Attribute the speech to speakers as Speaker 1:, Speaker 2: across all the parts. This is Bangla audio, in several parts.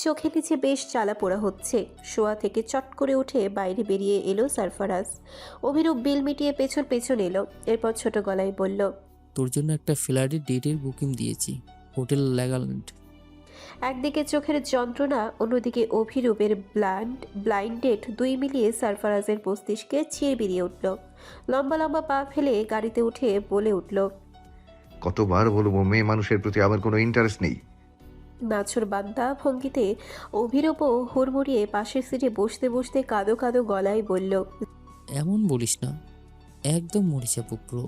Speaker 1: চোখে নিচে বেশ জ্বালা পোড়া হচ্ছে। শোয়া থেকে চট করে উঠে বাইরে বেরিয়ে এলো সারফারাজ। অভিরূপ বিল মিটিয়ে পেছন পেছন এলো। এরপর ছোট গলায় বলল,
Speaker 2: তোর জন্য একটা ফ্ল্যাটের ডেটের বুকিং দিয়েছি, হোটেল লেগাল্যান্ড।
Speaker 1: একদিকে চোখের যন্ত্রণা, অন্যদিকে অভিরূপের ব্লাইন্ডেড, দুই মিলিয়ে সারফারাজের মস্তিষ্কে চির বেরিয়ে উঠল। লম্বা লম্বা পা ফেলে গাড়িতে উঠে বলে উঠল,
Speaker 3: কতবার বলবো মেয়ে মানুষের প্রতি আমার কোনো ইন্টারেস্ট নেই।
Speaker 1: নাছর বান্দা ভঙ্গিতে অভিরূপও হুড়মুড়িয়ে পাশের সিটে বসতে বসতে কাঁদো কাঁদো গলায় বলল,
Speaker 2: এমন বলিস না, একদম মরিচা পুপ্রো।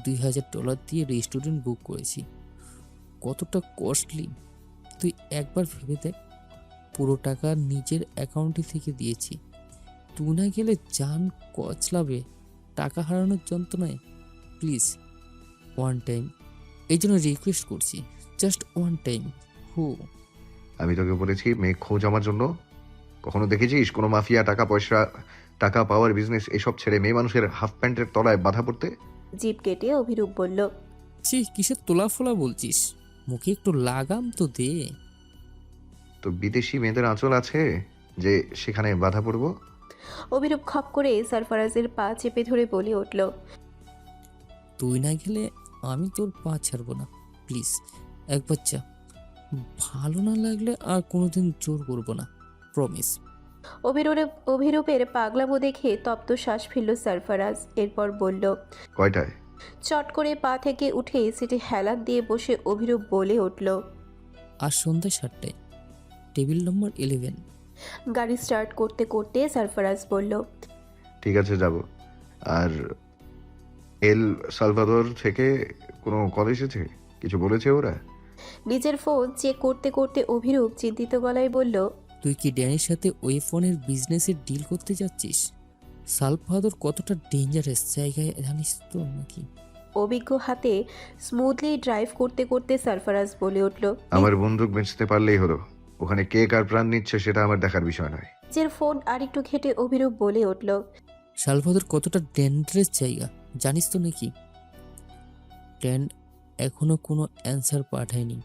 Speaker 2: $2000 দিয়ে রেস্টুরেন্ট বুক করেছি। কতটা কস্টলি তুই একবার ভেবে দেখ। পুরো টাকা নিজের অ্যাকাউন্টে থেকে দিয়েছি। তুই না গেলে জান কচলাবে টাকা হারানোর যন্ত্রণায়। প্লিজ ওয়ান টাইম, এই জন্য রিকোয়েস্ট করছি, জাস্ট ওয়ান টাইম। হো,
Speaker 3: আমি তোকে বলেছি মেয়ে খোঁজ আমার জন্য। কখনো দেখেছিস কোনো মাফিয়া টাকা পয়সা, টাকা পাওয়ার বিজনেস এসব ছেড়ে মেয়ে মানুষের হাফ প্যান্টের তলায় বাধা পড়তে?
Speaker 1: জিভ কেটে অভিরূপ বলল,
Speaker 2: সে কিসের তোলা ফোলা বলছিস? মুখে একটু লাগাম তো দে।
Speaker 3: তো বিদেশি মেয়েদের আঁচল আছে যে সেখানে বাধা পড়বো?
Speaker 1: অভিরূপ খপ করে সারফারাজের পা চেপে ধরে বলে উঠল,
Speaker 2: তুই না গেলে আমি তোর পা ছাড়বো না। প্লিজ একবার যা। ভালো না লাগলে আর কোনোদিন জোর করবো না, প্রমিস।
Speaker 1: অভিরূপের পাগলামো দেখে তপ্ত শ্বাস ফেলল সারফারাজ। এরপর বলল,
Speaker 3: কয়টায়?
Speaker 1: চট করে পা থেকে উঠে সিটে হেলান দিয়ে বসে অভিরূপ বলে উঠল,
Speaker 2: আর সন্ধ্যা 7টায়, টেবিল নম্বর 11।
Speaker 1: গাড়ি স্টার্ট করতে করতে সারফারাজ বলল,
Speaker 3: ঠিক আছে যাব। আর এল সালভাদর থেকে কোনো কল এসেছে? কিছু বলেছে ওরা?
Speaker 1: নিজের ফোন চেক করতে করতে অভিরূপ চিন্তিত গলায় বলল,
Speaker 2: তুই কি ড্যানির সাথে ওই ফোনের বিজনেসের ডিল করতে যাচ্ছিস? সালভাদর কতটা ডেঞ্জারাস জায়গায় জানিস তো নাকি?
Speaker 1: অভিজ্ঞ হাতে স্মুথলি ড্রাইভ করতে করতে সারফারাজ বলে উঠল,
Speaker 3: আমার বন্দুক বেচতে পারলেই হলো। ওখানে কে কার প্রাণ নিচ্ছে সেটা আমার দেখার বিষয় নয়।
Speaker 1: নিজের ফোন আরেকটু ঘেটে অভিরূপ বলে উঠল,
Speaker 2: সালভাদর কতটা ডেঞ্জারাস জায়গা জানিস তো নাকি? ড্যান এখনো কোনো অ্যান্সার পাঠায়নি।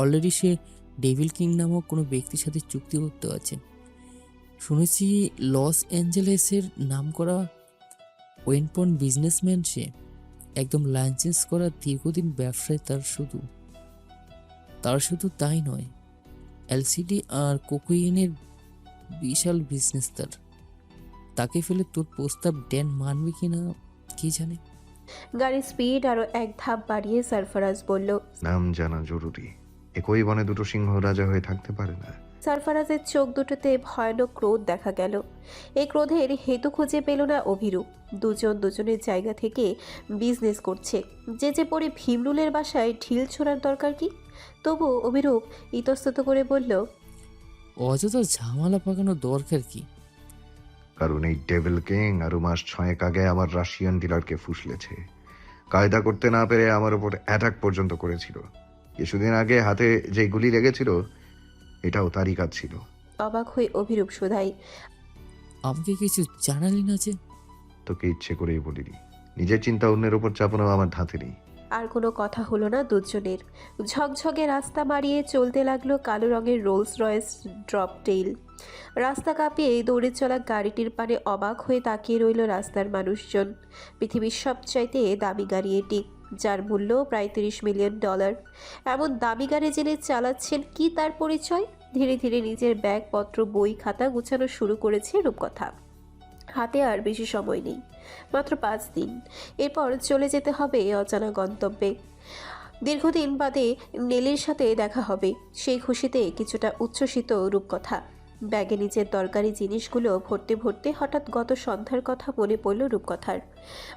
Speaker 2: অলরেডি সে ডেভিল কিং নামক কোনো ব্যক্তির সাথে চুক্তি করতে আছে। শুনেছি লস অ্যাঞ্জেলেসের নামকরা ওয়েনপন বিজনেসম্যান সে। একদম লাইসেন্স করা দীর্ঘদিন ব্যবসায় তার শুধু তাই নয়, এলসিডি আর কোকাইনের বিশাল বিজনেস তার। তাকে ফেলে তোর প্রস্তাব ড্যান মানবে কিনা কে জানে।
Speaker 1: গাড়ির স্পিড আরো এক ধাপ বাড়িয়ে সারফারাজ বলল,
Speaker 3: নাম জানা জরুরি। একই বনে দুটো সিংহ রাজা হয়ে থাকতে পারে না।
Speaker 1: সারফারাজের চোখ দুটোতে ভয়ানক ক্রোধ দেখা গেল। এই ক্রোধের হেতু খুঁজে পেল না অভিরূপ। দুজন দুজনের জায়গা থেকে বিজনেস করছে, যে পরে ভীমরুলের বাসায় ঢিল ছোড়ার দরকার কি? তবু অভিরূপ ইতস্তত করে বলল,
Speaker 2: অযথা ঝামেলা পাকানোর দরকার কি?
Speaker 3: কারণ এই ডেভিল কিং আরো মাস 6 আগে আমার রাশিয়ান ডিলারকে ফুসলেছে। কায়দা করতে না পেরে আমার উপর অ্যাটাক পর্যন্ত করেছিল। কিছুদিন আগে হাতে যে গুলি লেগেছিল এটাও তারই কাজ ছিল।
Speaker 1: অবাক হয়ে অভিরূপ শোধায়,
Speaker 2: আমাকে কিছু জানালি না যে?
Speaker 3: তোকে ইচ্ছে করেই বলিনি। নিজের চিন্তা অন্যের উপর চাপানো আমার ধাতে নেই।
Speaker 1: আর কোনো কথা হলো না দুজনের। ঝকঝকে রাস্তা মারিয়ে চলতে লাগলো কালো রঙের রোলস রয়েস ড্রপ টেইল। রাস্তা কাঁপিয়ে দৌড়ে চলা গাড়িটির পানে অবাক হয়ে তাকিয়ে রইল রাস্তার মানুষজন। পৃথিবীর সবচাইতে দামি গাড়ি এটি, যার মূল্য প্রায় $30 মিলিয়ন। এমন দামি গাড়ি জেনে চালাচ্ছেন কি তার পরিচয়? ধীরে ধীরে নিজের ব্যাগপত্র বই খাতা গুছানো শুরু করেছে রূপকথা। হাতে আর বেশি সময় নেই, মাত্র 5 দিন। এরপর চলে যেতে হবে অজানা গন্তব্যে। দীর্ঘদিন বাদে নেলির সাথে দেখা হবে, সেই খুশিতে কিছুটা উচ্ছ্বসিত রূপকথা। ব্যাগে নিজের দরকারি জিনিসগুলো ভরতে ভরতে হঠাৎ গত সন্ধ্যার কথা মনে পড়ল রূপকথার।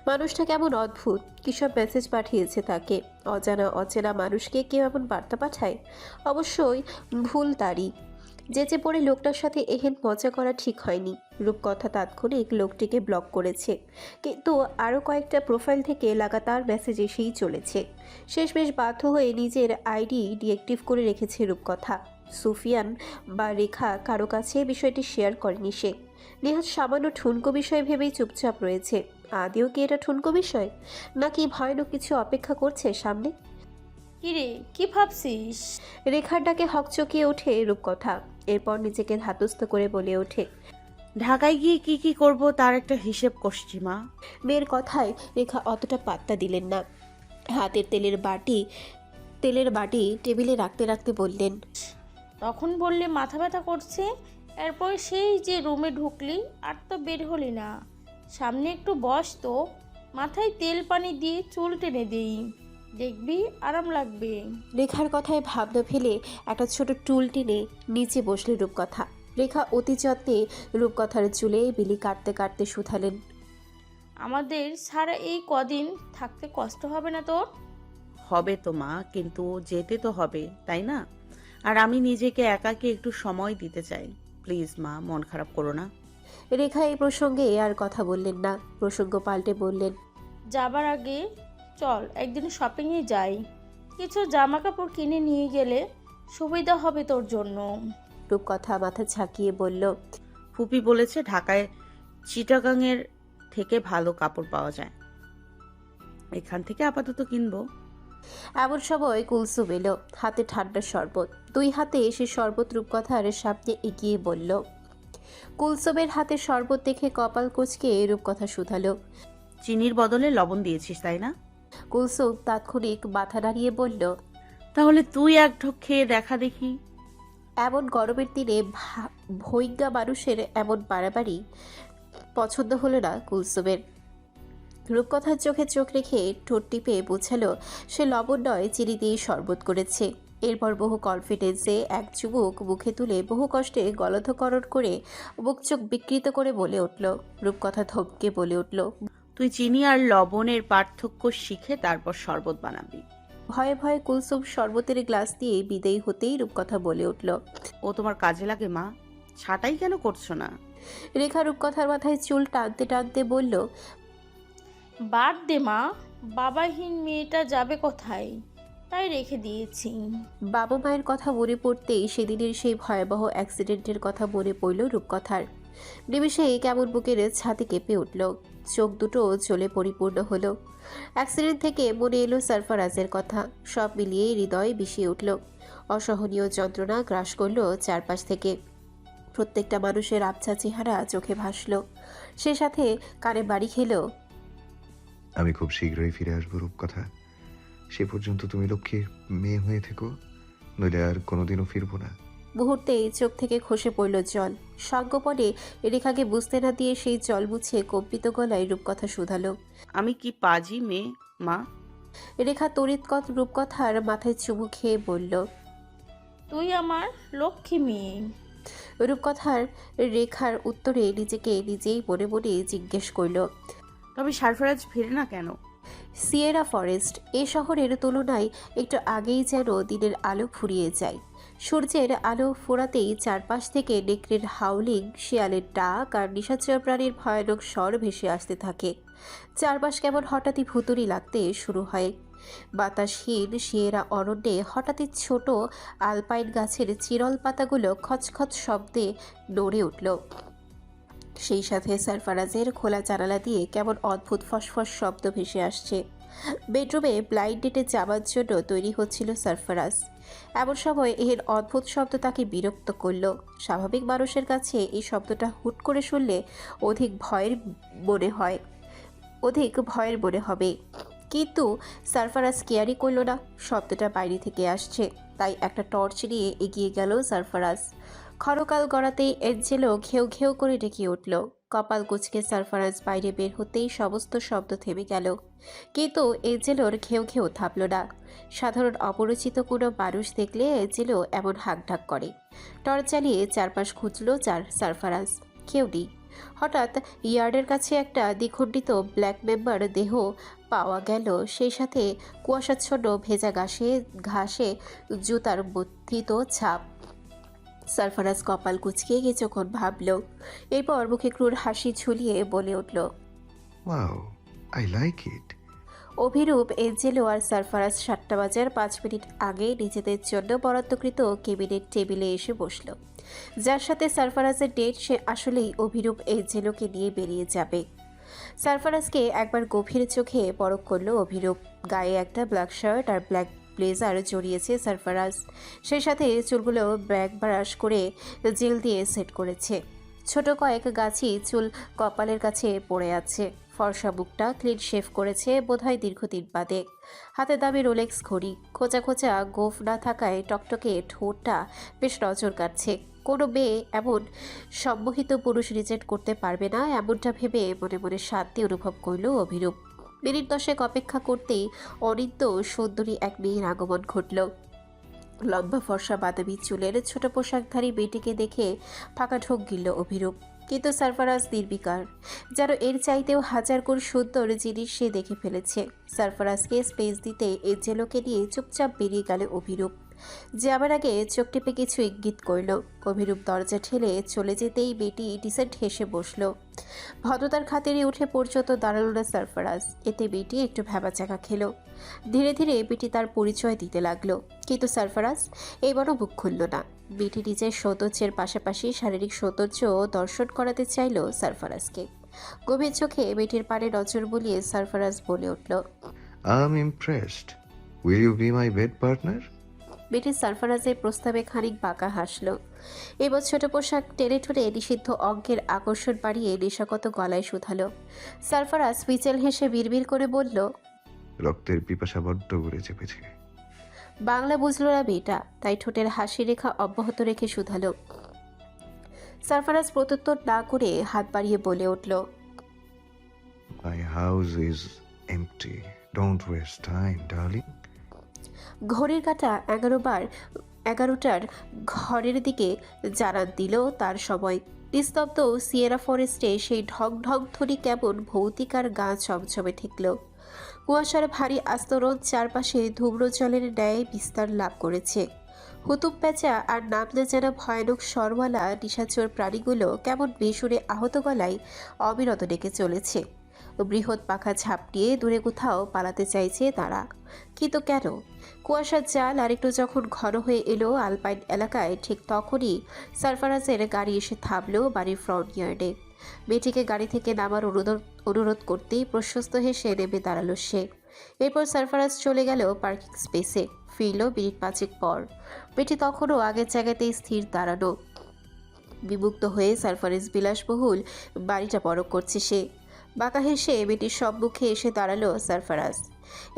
Speaker 1: মানুষটা কেমন অদ্ভুত, কিসব মেসেজ পাঠিয়েছে তাকে। অজানা অচেনা মানুষকে কেউ এমন বার্তা পাঠায়? অবশ্যই ভুল তারই। যে পড়ে লোকটার সাথে এহেন মজা করা ঠিক হয়নি। রূপকথা তাৎক্ষণিক লোকটিকে ব্লক করেছে, কিন্তু আরও কয়েকটা প্রোফাইল থেকে লাগাতার মেসেজ এসেই চলেছে। শেষমেশ বাধ্য হয়ে নিজের আইডি ডিঅ্যাক্টিভ করে রেখেছে রূপকথা। সুফিয়ান বা রেখা কারো কাছে বিষয়টি শেয়ার করেনি সে। নেহাত সামান্য ঠুনকো বিষয় ভেবেই চুপচাপ রয়েছে। আদেও কি এটা ঠুনকো বিষয়, নাকি ভয়ানক কিছু অপেক্ষা করছে সামনে?
Speaker 4: কিরে, কি ভাবছিস?
Speaker 1: রেখার ডাকে হকচকিয়ে ওঠে রূপকথা। এরপর নিজেকে ধাতস্থ করে বলে ওঠে।
Speaker 4: ঢাকায় গিয়ে কি কি করব তার একটা হিসেব করছি মা।
Speaker 1: মেয়ের কথায় রেখা অতটা পাত্তা দিলেন না। হাতের তেলের বাটি টেবিলে রাখতে রাখতে বললেন,
Speaker 5: তখন বললে মাথা ব্যথা করছে, এরপর সেই যে রুমে ঢুকলি আর তো বের হলি না। সামনে একটু বস তো, মাথায় তেল পানি দিয়ে চুল টেনে দেই, দেখবি আরাম লাগবে।
Speaker 1: রেখার কথায় ভাবনা ফেলে একটা ছোট টুল টেনে নিচে বসলে রূপকথা। রেখা অতি যত্নে রূপকথার চুলে বিলি কাটতে কাটতে শুধালেন,
Speaker 5: আমাদের সারা এই কদিন থাকতে কষ্ট হবে না তোর?
Speaker 4: হবে তো মা, কিন্তু যেতে তো হবে, তাই না? আর আমি নিজেকে একাকে একটু সময় দিতে চাই। প্লিজ মা, মন খারাপ করো না।
Speaker 1: রেখা এই প্রসঙ্গে আর কথা বললেন না। প্রসঙ্গ পাল্টে বললেন,
Speaker 5: যাবার আগে চল একদিন শপিংয়ে যাই, কিছু জামা কাপড় কিনে নিয়ে গেলে সুবিধা হবে তোর জন্য।
Speaker 1: রূপকথা মাথা ঝাঁকিয়ে বলল,
Speaker 4: ফুপি বলেছে ঢাকায় চিটাগাংয়ের থেকে ভালো কাপড় পাওয়া যায়, এখান থেকে আপাতত কিনবো।
Speaker 1: এমন সময় কুলসুম এলো, হাতে ঠান্ডা শরবত। দুই হাতে সে শরবত রূপকথার সামনে এগিয়ে বলল। কুলসুমের হাতে শরবত দেখে কপাল কুঁচকে রূপকথা শুধালো।
Speaker 4: চিনির বদলে লবণ দিয়েছিস, তাই না?
Speaker 1: কুলসুম তাৎক্ষণিক মাথা নাড়িয়ে বলল,
Speaker 4: তাহলে তুই এক ঢোক খেয়ে দেখা দেখি।
Speaker 1: এমন গরমের দিনে ভৈজ্ঞা মানুষের এমন বাড়াবাড়ি পছন্দ হলো না কুলসুমের। রূপকথার চোখে চোখ রেখে ঠোঁট টিপে বোঝালো সে লবণ নয়, চিনি দিয়ে শরবত করেছে। এরপর বহু কনফিডেন্সে এক চুমুক মুখে তুলে বহু কষ্টে গলধকরণ করে মুখ চোখ বিকৃত করে বলে উঠল। রূপকথা ধমকে বলে উঠল,
Speaker 4: তুই চিনি আর লবণের পার্থক্য শিখে তারপর শরবত বানাবি।
Speaker 1: ভয়ে ভয়ে কুলসুম শরবতের গ্লাস দিয়ে বিদেয়ী হতেই রূপকথা বলে উঠল,
Speaker 4: ও তোমার কাজে লাগে মা, ছাটাই কেন করছো না?
Speaker 1: রেখা রূপকথার মাথায় চুল টানতে টানতে বলল,
Speaker 5: বাদ দে মা, বাবাহীন মেয়েটা যাবে কোথায়, তাই রেখে দিয়েছি।
Speaker 1: বাবা মায়ের কথা মনে পড়তেই সেদিনের সেই ভয়াবহ অ্যাক্সিডেন্টের কথা মনে পড়ল রূপকথার। নিমেষে কেমন বুকের ছাতি কেঁপে উঠল, চোখ দুটো জ্বলে পরিপূর্ণ হলো। অ্যাক্সিডেন্ট থেকে মনে এলো সারফারাজের কথা। সব মিলিয়ে হৃদয় বিষিয়ে উঠল। অসহনীয় যন্ত্রণা গ্রাস করল চারপাশ থেকে। প্রত্যেকটা মানুষের আবছা চেহারা চোখে ভাসল, সে সাথে কানে বাড়ি খেলো।
Speaker 3: আমি খুব শীঘ্রই ফিরে আসবো রূপকথা। সে পর্যন্ত তুমি লক্ষ্মীর মেয়ে হয়ে থেকো, নইলে আর কোনোদিনও ফিরবো না।
Speaker 1: মুহূর্তেই চোখ থেকে খসে পড়ল জল। সঙ্গোপনে রেখাকে বুঝতে না দিয়ে সেই জল মুছে কম্পিত গলায় রূপকথা শুধালো।
Speaker 4: আমি কি পাজি মেয়ে মা?
Speaker 1: রেখা তড়িৎকথ রূপকথার মাথায় চুমু খেয়ে বলল,
Speaker 5: তুই আমার লক্ষ্মী মেয়ে।
Speaker 1: রূপকথার রেখার উত্তরে নিজেকে নিজেই মনে মনে জিজ্ঞেস করল,
Speaker 4: তবে সারফারাজ ফিরে না কেন?
Speaker 1: সিয়েরা ফরেস্ট এ শহরের তুলনায় একটু আগেই যেন দিনের আলো ফুরিয়ে যায়। সূর্যের আলো ফোরাতেই চারপাশ থেকে নেকড়ের হাউলিং, শিয়ালের ডাক আর নিশাচর প্রাণীর ভয়ানক স্বর ভেসে আসতে থাকে। চারপাশ কেমন হঠাৎই ভুতুড়ি লাগতে শুরু হয়। বাতাসহীন সিয়েরা অরণ্যে হঠাৎই ছোট আলপাইন গাছের চিরল পাতাগুলো খচখচ শব্দে নড়ে উঠল। সেই সাথে সারফারাজের খোলা জানালা দিয়ে কেমন অদ্ভুত ফসফস শব্দ ভেসে আসছে। বেডরুমে ব্লাইন্ড ডেটে যাওয়ার জন্য তৈরি হচ্ছিল সারফারাজ। এমন সময় এর অদ্ভুত শব্দ তাকে বিরক্ত করল। স্বাভাবিক মানুষের কাছে এই শব্দটা হুট করে শুনলে অধিক ভয়ের মনে হবে, কিন্তু সারফারাজ কেয়ারই করল না। শব্দটা বাইরে থেকে আসছে, তাই একটা টর্চ নিয়ে এগিয়ে গেল সারফারাজ। ক্ষণকাল গড়াতেই এঞ্জেলো ঘেউ ঘেউ করে ডেকে উঠল। কপাল কুঁচকে সারফারাজ বাইরে বের হতেই সমস্ত শব্দ থেমে গেল, কিন্তু এঞ্জেলোর ঘেউ ঘেউ থামল না। সাধারণ অপরিচিত কোনো মানুষ দেখলে এঞ্জেলো এমন হাঁকঢাক করে। টর্চ জ্বালিয়ে চারপাশ খুঁজল সারফারাজ, কেউ নেই। হঠাৎ ইয়ার্ডের কাছে একটা দ্বিখণ্ডিত ব্ল্যাক মেম্বার দেহ পাওয়া গেল, সেই সাথে কুয়াশাচ্ছন্ন ভেজা ঘাসে জুতার বর্ধিত ছাপ। সারফারাজ কপাল কুঁচকে কিছুক্ষণ ভাবল, এরপর মুখে ক্রূর হাসি ঝুলিয়ে বলে উঠল,
Speaker 3: wow, I like it.
Speaker 1: Abhirup, Angelo আর সারফারাজ 7টা বাজার 5 মিনিট আগে নিজেদের জন্য বরাদ্দকৃত কেবিনের টেবিলে এসে বসল। যার সাথে সারফারাজের ডেট, সে আসলেই অভিরূপ এঞ্জেলোকে নিয়ে বেরিয়ে যাবে। সারফারাজকে একবার গভীর চোখে পরখ করলো অভিরূপ। গায়ে একটা ব্ল্যাক শার্ট আর ব্ল্যাক ব্লেজার জড়িয়েছে সারফারাজ, সেই সাথে চুলগুলো ব্যাক ব্রাশ করে জেল দিয়ে সেট করেছে। ছোট কয়েক গাছি চুল কপালের কাছে পড়ে আছে। ফর্সা বুকটা ক্লিন শেভ করেছে বোধহয় দীর্ঘদিন বাদে। হাতে দামি রোলেক্স ঘড়ি, খোঁচা খোঁচা গোফ না থাকায় টকটকে ঠোঁটটা বেশ নজর কাটছে। কোনো মেয়ে এমন সম্মোহিত পুরুষ রিজেক্ট করতে পারবে না, এমনটা ভেবে মনে মনে শান্তি অনুভব করল অভিরূপ। মিনিট 10 অপেক্ষা করতেই অনিত্য সুন্দরী এক মেয়ের আগমন ঘটল। লম্বা ফর্সা বাদামি চুলের ছোট পোশাকধারী মেয়েটিকে দেখে ফাঁকা ঢোক গিলল অভিরূপ। কিন্তু সারফারাজ নির্বিকার, যেন এর চাইতেও হাজার গুণ সুন্দর জিনিস সে দেখে ফেলেছে। সারফারাজকে স্পেস দিতে এঞ্জেলোকে নিয়ে চুপচাপ বেরিয়ে গেল অভিরূপ। যাবার আগে চোখ টিপে কিছু ইঙ্গিত করল। অভিরূপ দরজা ঠেলে চলে যেতেই মেয়েটি ডিসেন্ট হেসে বসল। ভদ্রতার খাতিরে উঠে পর্যন্ত দাঁড়ালো না সারফারাজ। এতে মেয়েটি একটু ভ্যাবাচাকা খেল। ধীরে ধীরে মেয়েটি তার পরিচয় দিতে লাগলো, কিন্তু সারফারাজ এবারও মুখ খুলল না। মেয়েটি নিজের সৌন্দর্যের পাশাপাশি শারীরিক সৌন্দর্য দর্শন করাতে চাইল সারফারাজকে। গভীর চোখে মেয়েটির পানে নজর বুলিয়ে সারফারাজ বলে উঠল,
Speaker 3: I am impressed. Will you be my bed partner?
Speaker 1: মেয়েটি সারফারাজের প্রস্তাবে খানিক বাঁকা হাসল। এবার ছোট পোশাক টেনে ঠুনে নিষিদ্ধ অঙ্গের আকর্ষণ বাড়িয়ে নেশাগত গলায় শুধালো। সারফারাজ বিচেল হেসে বিড়বিড় করে বলল,
Speaker 3: রক্তের পিপাসা বড্ড করে চেপেছে।
Speaker 1: বাংলা বুঝল না মেয়েটা, তাই ঠোঁটের হাসি রেখা অব্যাহত রেখে শুধালো। সারফারাজ প্রত্যুত্তর না করে হাত বাড়িয়ে বলে উঠল,
Speaker 3: my house is empty, don't waste time darling.
Speaker 1: ঘড়ির কাঁটা 11টার ঘরের দিকে জানান দিল তার সময়। নিস্তব্ধ সিয়েরা ফরেস্টে সেই ঢং ঢং ধ্বনি কেমন ভৌতিক আর গা ছমছমে ঠেকল। কুয়াশার ভারী আস্তরণ চারপাশে ধূম্র জলের ন্যায় বিস্তার লাভ করেছে। হুতুম প্যাঁচা আর নাম না জানা ভয়ানক স্বরওয়ালা নিশাচর প্রাণীগুলো কেমন বেসুরে আহত গলায় অবিরত ডেকে চলেছে। বৃহৎ পাখা ঝাপটিয়ে দূরে কোথাও পালাতে চাইছে তারা, কিন্তু কেন? কুয়াশার জাল আরেকটু যখন ঘন হয়ে এলো আলপাইন এলাকায়, ঠিক তখনই সারফারাজের গাড়ি এসে থামলো বাড়ির ফ্রন্ট ইয়ার্ডে। মেয়েটিকে গাড়ি থেকে নামার অনুরোধ করতেই প্রশস্ত হেসে নেমে দাঁড়ালো সে। এরপর সারফারাজ চলে গেল পার্কিং স্পেসে। ফিরল মিনিট 5 পর। মেয়েটি তখনও আগের জায়গাতেই স্থির দাঁড়ানো। বিমুক্ত হয়ে সারফারাজ বিলাসবহুল বাড়িটা পরখ করছে সে। বাঁকা হেসে মেয়েটির সম্মুখে এসে দাঁড়ালো সারফারাজ।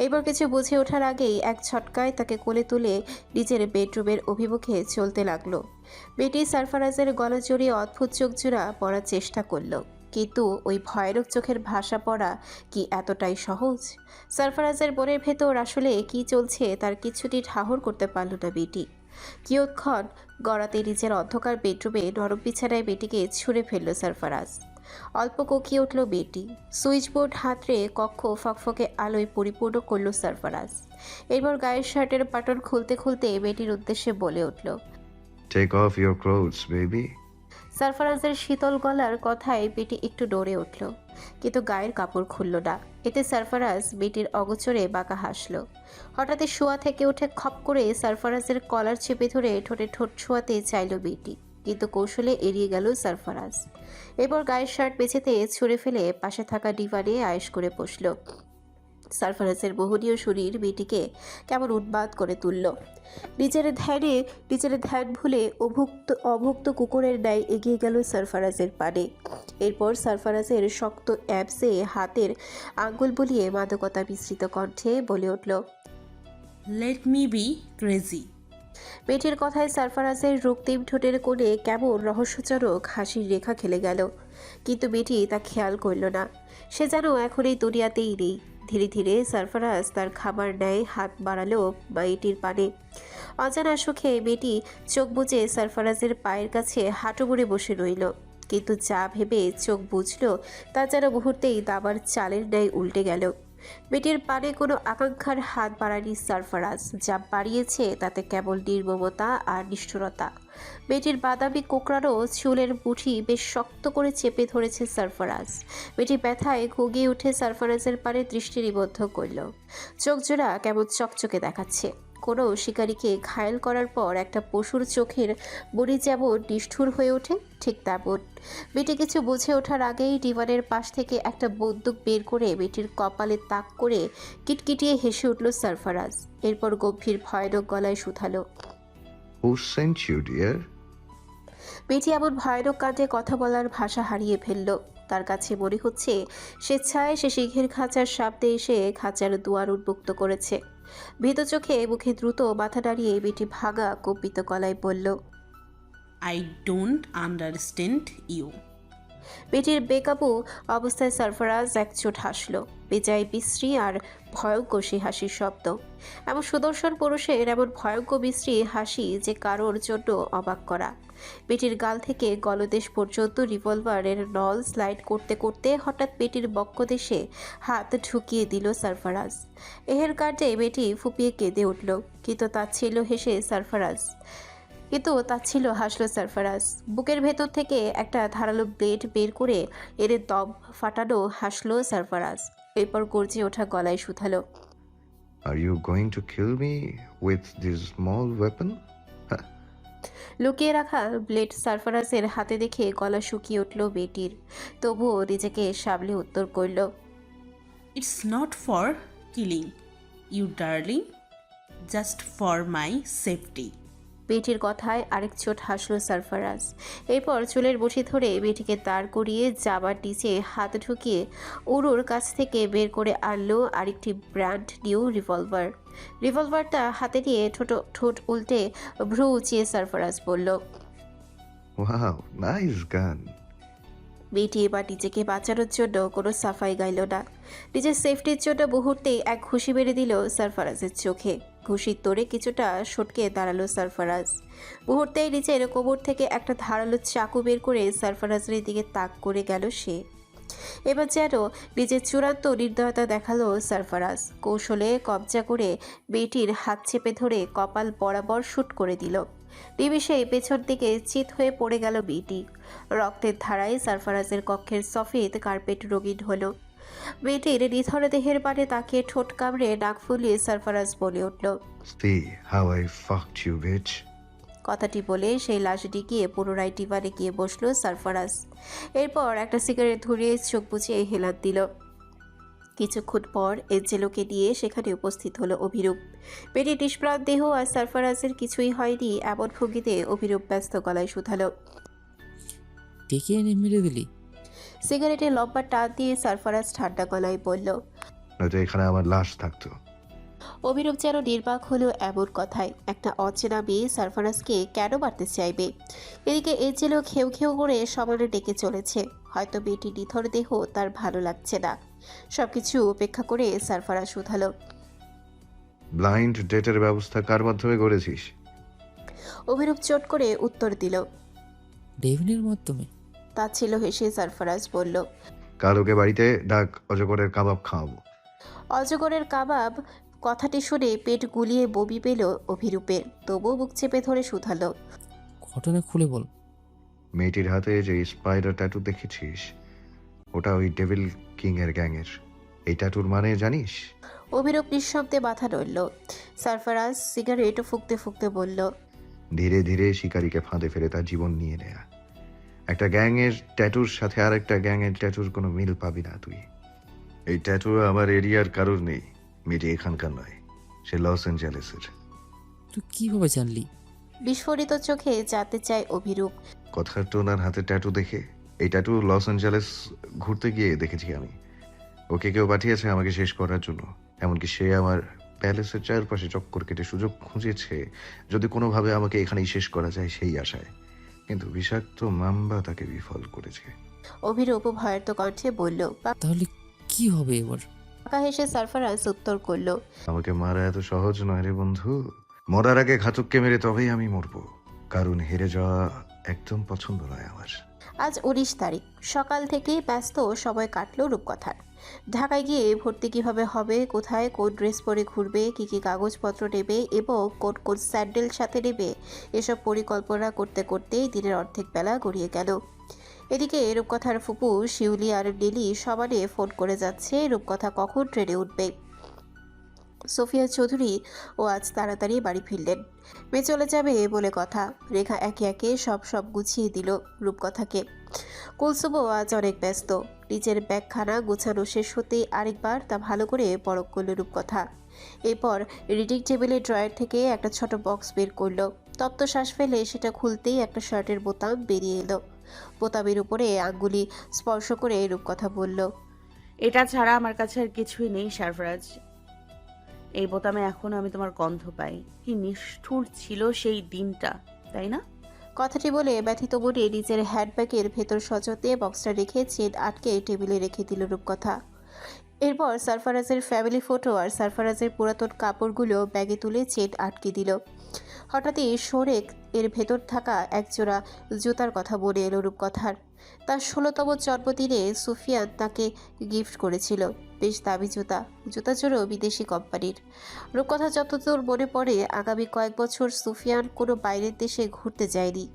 Speaker 1: এবার কিছু বুঝে ওঠার আগেই এক ছটকায় তাকে কোলে তুলে নিজের বেডরুমের অভিমুখে চলতে লাগলো। মেয়েটি সারফারাজের গলা জড়িয়ে অদ্ভুত চোখ জোড়া পড়ার চেষ্টা করলো, কিন্তু ওই ভয়ানক চোখের ভাষা পড়া কি এতটাই সহজ? সারফারাজের মনের ভেতর আসলে কি চলছে তার কিছুটি ঠাহর করতে পারল না মেয়েটি। কিয়ৎক্ষণ গড়াতে নিজের অন্ধকার বেডরুমে নরম বিছানায় মেয়েটিকে ছুঁড়ে ফেলল সারফারাজ। অল্প কোকিয়ে উঠল মেয়েটি। সুইচবোর্ড হাতড়ে কক্ষ ফকফকে আলোয় পরিপূর্ণ করল সারফারাজ। এরপর গায়ের শার্টের বাটন খুলতে খুলতে মেয়েটির উদ্দেশ্যে বলে উঠল,
Speaker 3: take off your clothes baby.
Speaker 1: সারফারাজের শীতল গলার কথায় মেয়েটি একটু ডরে উঠল, কিন্তু গায়ের কাপড় খুলল না। এতে সারফারাজ মেয়েটির অগোচরে বাঁকা হাসল। হঠাৎ শোয়া থেকে উঠে খপ করে সারফারাজের কলার চেপে ধরে ঠোঁটে ঠোঁট ছোঁয়াতে চাইল মেয়েটি, কিন্তু কৌশলে এড়িয়ে গেল সারফারাজ। এরপর গায়ের শার্ট পেছাতে ছুঁড়ে ফেলে পাশে থাকা ডিভানে আয়েশ করে বসল। সারফারাজের মোহনীয় শরীর মেয়েটিকে কেমন উন্মাদ করে তুলল। নিজের ধ্যান ভুলে অভুক্ত কুকুরের ন্যায় এগিয়ে গেল সারফারাজের পানে। এরপর সারফারাজের শক্ত অ্যাবসে হাতের আঙ্গুল বুলিয়ে মাদকতা মিশ্রিত কণ্ঠে বলে উঠল,
Speaker 6: লেট মি বি ক্রেজি।
Speaker 1: মেয়েটির কথায় সারফারাজের রক্তিম ঠোঁটের কোণে কেমন রহস্যজনক হাসির রেখা খেলে গেল, কিন্তু মেয়েটি তা খেয়াল করল না। সে যেন এখন এই দুনিয়াতেই নেই। ধীরে ধীরে সারফারাজ তার খাবার ন্যায় হাত বাড়ালো মেয়েটির পানে। অজানা সুখে মেয়েটি চোখ বুজে সারফারাজের পায়ের কাছে হাঁটু মুড়ে বসে রইল, কিন্তু যা ভেবে চোখ বুঝল তা যেন মুহূর্তেই দাবার চালের ন্যায় উল্টে গেল। মেয়েটির পানে কোনো আকাঙ্ক্ষার হাত বাড়ায়নি সারফারাজ, যা বাড়িয়েছে তাতে কেবল নির্মমতা আর নিষ্ঠুরতা। মেয়েটির বাদামি কোকড়ানো চুলের মুঠি বেশ শক্ত করে চেপে ধরেছে সারফারাজ। মেয়েটি ব্যথায় ঘুগিয়ে উঠে সারফারাজের পানে দৃষ্টি নিবদ্ধ করল। চোখ জোড়া কেমন চকচকে দেখাচ্ছে। কোনো শিকারীকে ঘায়েল করার পর একটা পশুর চোখের বড়ি যেমন নিষ্ঠুর হয়ে ওঠে, ঠিক তেমন। বেটি কিছু বুঝে ওঠার আগেই ডিভানের পাশ থেকে একটা বন্দুক বের করে বেটির কপালে তাক করে কিটকিটিয়ে হেসে উঠল সারফারাজ। এরপর গম্ভীর ভয়ানক গলায় শুধালো,
Speaker 3: হু সেন্ট ইউ ডিয়ার?
Speaker 1: বেটি এমন ভয়ানক কাণ্ডে কথা বলার ভাষা হারিয়ে ফেলল। তার কাছে মনে হচ্ছে স্বেচ্ছায় সে সিংহের খাঁচার সামনে এসে খাঁচার দুয়ার উন্মুক্ত করেছে। ভীত চোখে মুখে দ্রুত মাথা নাড়িয়ে বেটি ভাঙা কম্পিত গলায় বলল,
Speaker 6: I don't understand you.
Speaker 1: বেটির বেকাবু অবস্থায় সারফারাজ একচোট হাসল, বেজায় বিশ্রী আর ভয়ঙ্কর সে হাসির শব্দ। এমন সুদর্শন পুরুষের এমন ভয়ঙ্কর বিশ্রী হাসি যে কারোর জন্য অবাক করা। বেটির গাল থেকে গলদেশ পর্যন্ত রিভলভারের নল স্লাইড করতে করতে হঠাৎ বেটির বক্ষদেশে হাত ঢুকিয়ে দিল সারফারাজ। এহের কাণ্ডে বেটি ফুপিয়ে কেঁদে উঠল, কিন্তু তাচ্ছিল্য হাসল সারফারাজ। বুকের ভেতর থেকে একটা ধারালো ব্লেড বের করে এর দম ফাটানো হাসল সারফারাজ। এরপর গর্জে ওঠা গলায় শুধালো,
Speaker 3: are you going to kill me with this small weapon?
Speaker 1: লুকিয়ে রাখা ব্লেড সারফারাজের হাতে দেখে গলা শুকিয়ে উঠল বেটির, তবুও নিজেকে সামলে উত্তর করল,
Speaker 6: It's not for killing you, darling. Just for my safety.
Speaker 1: বেটির কথায় আরেক চোট হাসল সারফারাজ। এরপর চুলের বসি ধরে বেটিকে দাঁড় করিয়ে জাবার নিচে হাত ঢুকিয়ে উরুর কাছ থেকে বের করে আনলো আরেকটি ব্র্যান্ড নিউ রিভলভার। রিভলভারটা হাতে নিয়ে ঠোঁট উল্টে ভ্রু উঁচিয়ে সারফারাজ বলল,
Speaker 3: ওয়াও, নাইস গান।
Speaker 1: বেটি এবার নিজেকে বাঁচানোর জন্য কোনো সাফাই গাইল না। নিজের সেফটির জন্য মুহূর্তেই এক ঘুষি মেরে দিল সারফারাজের চোখে। ঘুষির তোড়ে কিছুটা সটকে দাঁড়ালো সারফারাজ। মুহূর্তেই নিচের কোমর থেকে একটা ধারালো চাকু বের করে সারফারাজের দিকে তাক করে গেল সে। এবার যেন নিজের চূড়ান্ত নির্দয়তা দেখালো সারফারাজ। কৌশলে কবজা করে বেটির হাত চেপে ধরে কপাল বরাবর শুট করে দিল। নিমিষে পেছন দিকে চিত হয়ে পড়ে গেল বেটি। রক্তের ধারায় সারফারাজের কক্ষের সফেদ কার্পেট রঙিন হলো। বেটির নিথর দেহের পানে তাকিয়ে ঠোঁট কামড়ে নাক ফুলিয়ে সারফারাজ বলে উঠল,
Speaker 3: See how I fucked you, bitch.
Speaker 1: কথাটি বলে সেই লাশটি গিয়ে পুনরায় ডিভানে গিয়ে বসলো সারফারাজ। এরপর একটা সিগারেট ধরিয়ে চোখ বুঝিয়ে হেলান দিল। কিছুক্ষণ পর এঞ্জেলোকে নিয়ে সেখানে উপস্থিত হলো অভিরূপ। বেটি নিষ্প্রাণ দেহ আর সারফারাজের কিছুই হয়নি এমন ভঙ্গিতে অভিরূপ ব্যস্ত গলায় শুধালো,
Speaker 2: ডেকে এনে মেরে দিলি?
Speaker 1: সিগারেটে লম্বা টান দিয়ে সারফারাজ ঠান্ডা গলায় বলল।
Speaker 3: নয়তো এখানে আমার লাশ থাকতো।
Speaker 1: অভিরূপ যেন নির্বাক হলো এমন কথায়। একটা অচেনা মেয়ে সারফারাজকে কেন মারতে চাইবে? এদিকে এঞ্জেলো ঘেউ ঘেউ করে সমানে ডেকে চলেছে। হয়তো বেটি নিথর দেহ তার ভালো লাগছে না। সবকিছু উপেক্ষা করে সারফারাজ শুধালো,
Speaker 3: ব্লাইন্ড ডেটের ব্যবস্থা কার মাধ্যমে করেছিস?
Speaker 1: অভিরূপ চট করে উত্তর দিল।
Speaker 2: ডেভিনের মাধ্যমে।
Speaker 1: তাচ্ছিল্য হেসে সারফারাজ বলল,
Speaker 3: কাল ওকে বাড়িতে ডাক, অজগরের কাবাব খাওয়াবো।
Speaker 1: অজগরের কাবাব কথাটি শুনে পেট গুলিয়ে বমি পেল অভিরূপের। তবুও বুক চেপে ধরে শুধালো,
Speaker 2: ঘটনা খুলে বল।
Speaker 3: মেয়েটির হাতে যে স্পাইডার ট্যাটু দেখেছিস, ওটা ওই ডেভিল কিং এর গ্যাংয়ের। এই ট্যাটুর মানে জানিস?
Speaker 1: অভিরূপ নিঃশব্দে মাথা নড়ল। সারফারাজ সিগারেট ফুঁকতে ফুঁকতে বলল,
Speaker 3: ধীরে ধীরে শিকারীকে ফাঁদে ফেলে তার জীবন নিয়ে নেয়া। একটা গ্যাংয়ের ট্যাটুর সাথে আর একটা গ্যাংয়ের ট্যাটুর কোনো মিল পাবি না তুই। এই ট্যাটু আমার এরিয়ার কারোর নেই। মেয়েটি এখানকার নয়, সে লস অ্যাঞ্জেলেসের।
Speaker 2: তুই কিভাবে জানলি?
Speaker 1: বিস্ফোরিত চোখে জানতে চায় অভিরূপ।
Speaker 3: কথার তো ওনার হাতে ট্যাটু দেখে। এই ট্যাটু লস অ্যাঞ্জেলেস ঘুরতে গিয়ে দেখেছি আমি। ওকে কেউ পাঠিয়েছে আমাকে শেষ করার জন্য। এমনকি সে আমার প্যালেসের চারপাশে চক্কর কেটে সুযোগ খুঁজেছে যদি কোনোভাবে আমাকে এখানেই শেষ করা যায় সেই আশায়। কিন্তু বিষাক্ত মাম্বা তাকে বিফল করেছে।
Speaker 1: অভিরূপ ভয়ার্ত কণ্ঠে বলল।
Speaker 2: তাহলে কি হবে এবার?
Speaker 1: পাকা হেসে সারফারাজ উত্তর করল,
Speaker 3: আমাকে মারা এত সহজ নয় রে বন্ধু। মরার আগে ঘাতককে মেরে তবেই আমি মরবো, কারণ হেরে যাওয়া একদম পছন্দ নয় আমার।
Speaker 1: আজ 19 তারিখ। সকাল থেকেই ব্যস্ত সময় কাটলো রূপকথার। ঢাকায় গিয়ে ভর্তি কিভাবে হবে, কোথায় কোন ড্রেস পরে ঘুরবে, কি কি কাগজপত্র নেবে এবং কোন কোন স্যান্ডেল সাথে নেবে, এসব পরিকল্পনা করতে করতেই দিনের অর্ধেক বেলা গড়িয়ে গেল। এদিকে রূপকথার ফুপু শিউলি আর নীলি সমানে ফোন করে যাচ্ছে রূপকথা কখন ট্রেনে উঠবে। সোফিয়া চৌধুরী ও আজ তাড়াতাড়ি বাড়ি ফিরলেন। মেয়ে চলে যাবে বলে কথা। রেখা একে একে সব গুছিয়ে দিল রূপকথাকে। কুলসুমও আজ অনেক ব্যস্ত। নিজের ব্যাগখানা গোছানো শেষ হতেই আরেকবার তা ভালো করে পরখ করল রূপকথা। এরপর রিডিং টেবিলের ড্রয়ার থেকে একটা ছোট বক্স বের করলো। তপ্ত শ্বাস ফেলে সেটা খুলতেই একটা শার্টের বোতাম বেরিয়ে এলো। বোতামের উপরে আঙ্গুলি স্পর্শ করে রূপকথা বলল,
Speaker 4: এটা ছাড়া আমার কাছে আর কিছুই নেই সারফরাজ। এই বোতামে এখন আমি তোমার গন্ধ পাই। কি নিষ্ঠুর ছিল সেই দিনটা, তাই না?
Speaker 1: কথাটি বলে ব্যথিত মনে নিজের হ্যান্ডব্যাগের ভেতর সযত্নে বক্সটা রেখে চেন আটকে টেবিলে রেখে দিল রূপকথা। এরপর সারফারাজের ফ্যামিলি ফটো আর সারফারাজের পুরাতন কাপড়গুলো ব্যাগে তুলে চেন আটকে দিল। হঠাৎই শোরেক এর ভেতর থাকা একজোড়া জুতার কথা মনে এলো রূপকথার। তার 16তম জন্মদিনে সুফিয়ান তাকে গিফট করেছিল। বেশ দামি জুতা জোড়ো বিদেশি কোম্পানির। রূপকথা যতদূর মনে পড়ে আগামী কয়েক বছর সুফিয়ান কোনো বাইরের দেশে ঘুরতে যায়নি।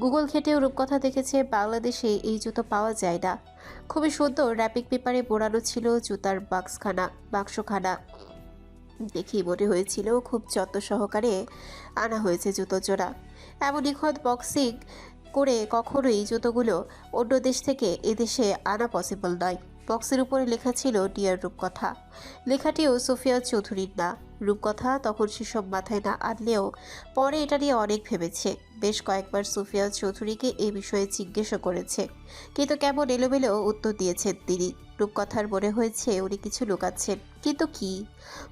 Speaker 1: গুগল ঘেটেও রূপকথা দেখেছে বাংলাদেশে এই জুতো পাওয়া যায় না। খুবই সুন্দর র্যাপিং পেপারে মোড়ানো ছিল জুতার বাক্সখানা। দেখেই মনে হয়েছিল খুব যত্ন সহকারে আনা হয়েছে জুতো জোড়া। এমন নিখুঁত বক্সিং করে কখনোই জুতোগুলো অন্য দেশ থেকে এদেশে আনা পসিবল নয়। বক্সের উপরে লেখা ছিল ডিয়ার রূপকথা। লেখাটিও সোফিয়া চৌধুরীর না। রূপকথা তখন সেসব মাথায় না আনলেও পরে এটা নিয়ে অনেক ভেবেছে। বেশ কয়েকবার সোফিয়া চৌধুরীকে এই বিষয়ে জিজ্ঞেসও করেছে, কিন্তু কেমন এলোমেলো উত্তর দিয়েছেন তিনি। রূপকথার মনে হয়েছে উনি কিছু লুকাচ্ছেন, কিন্তু কি?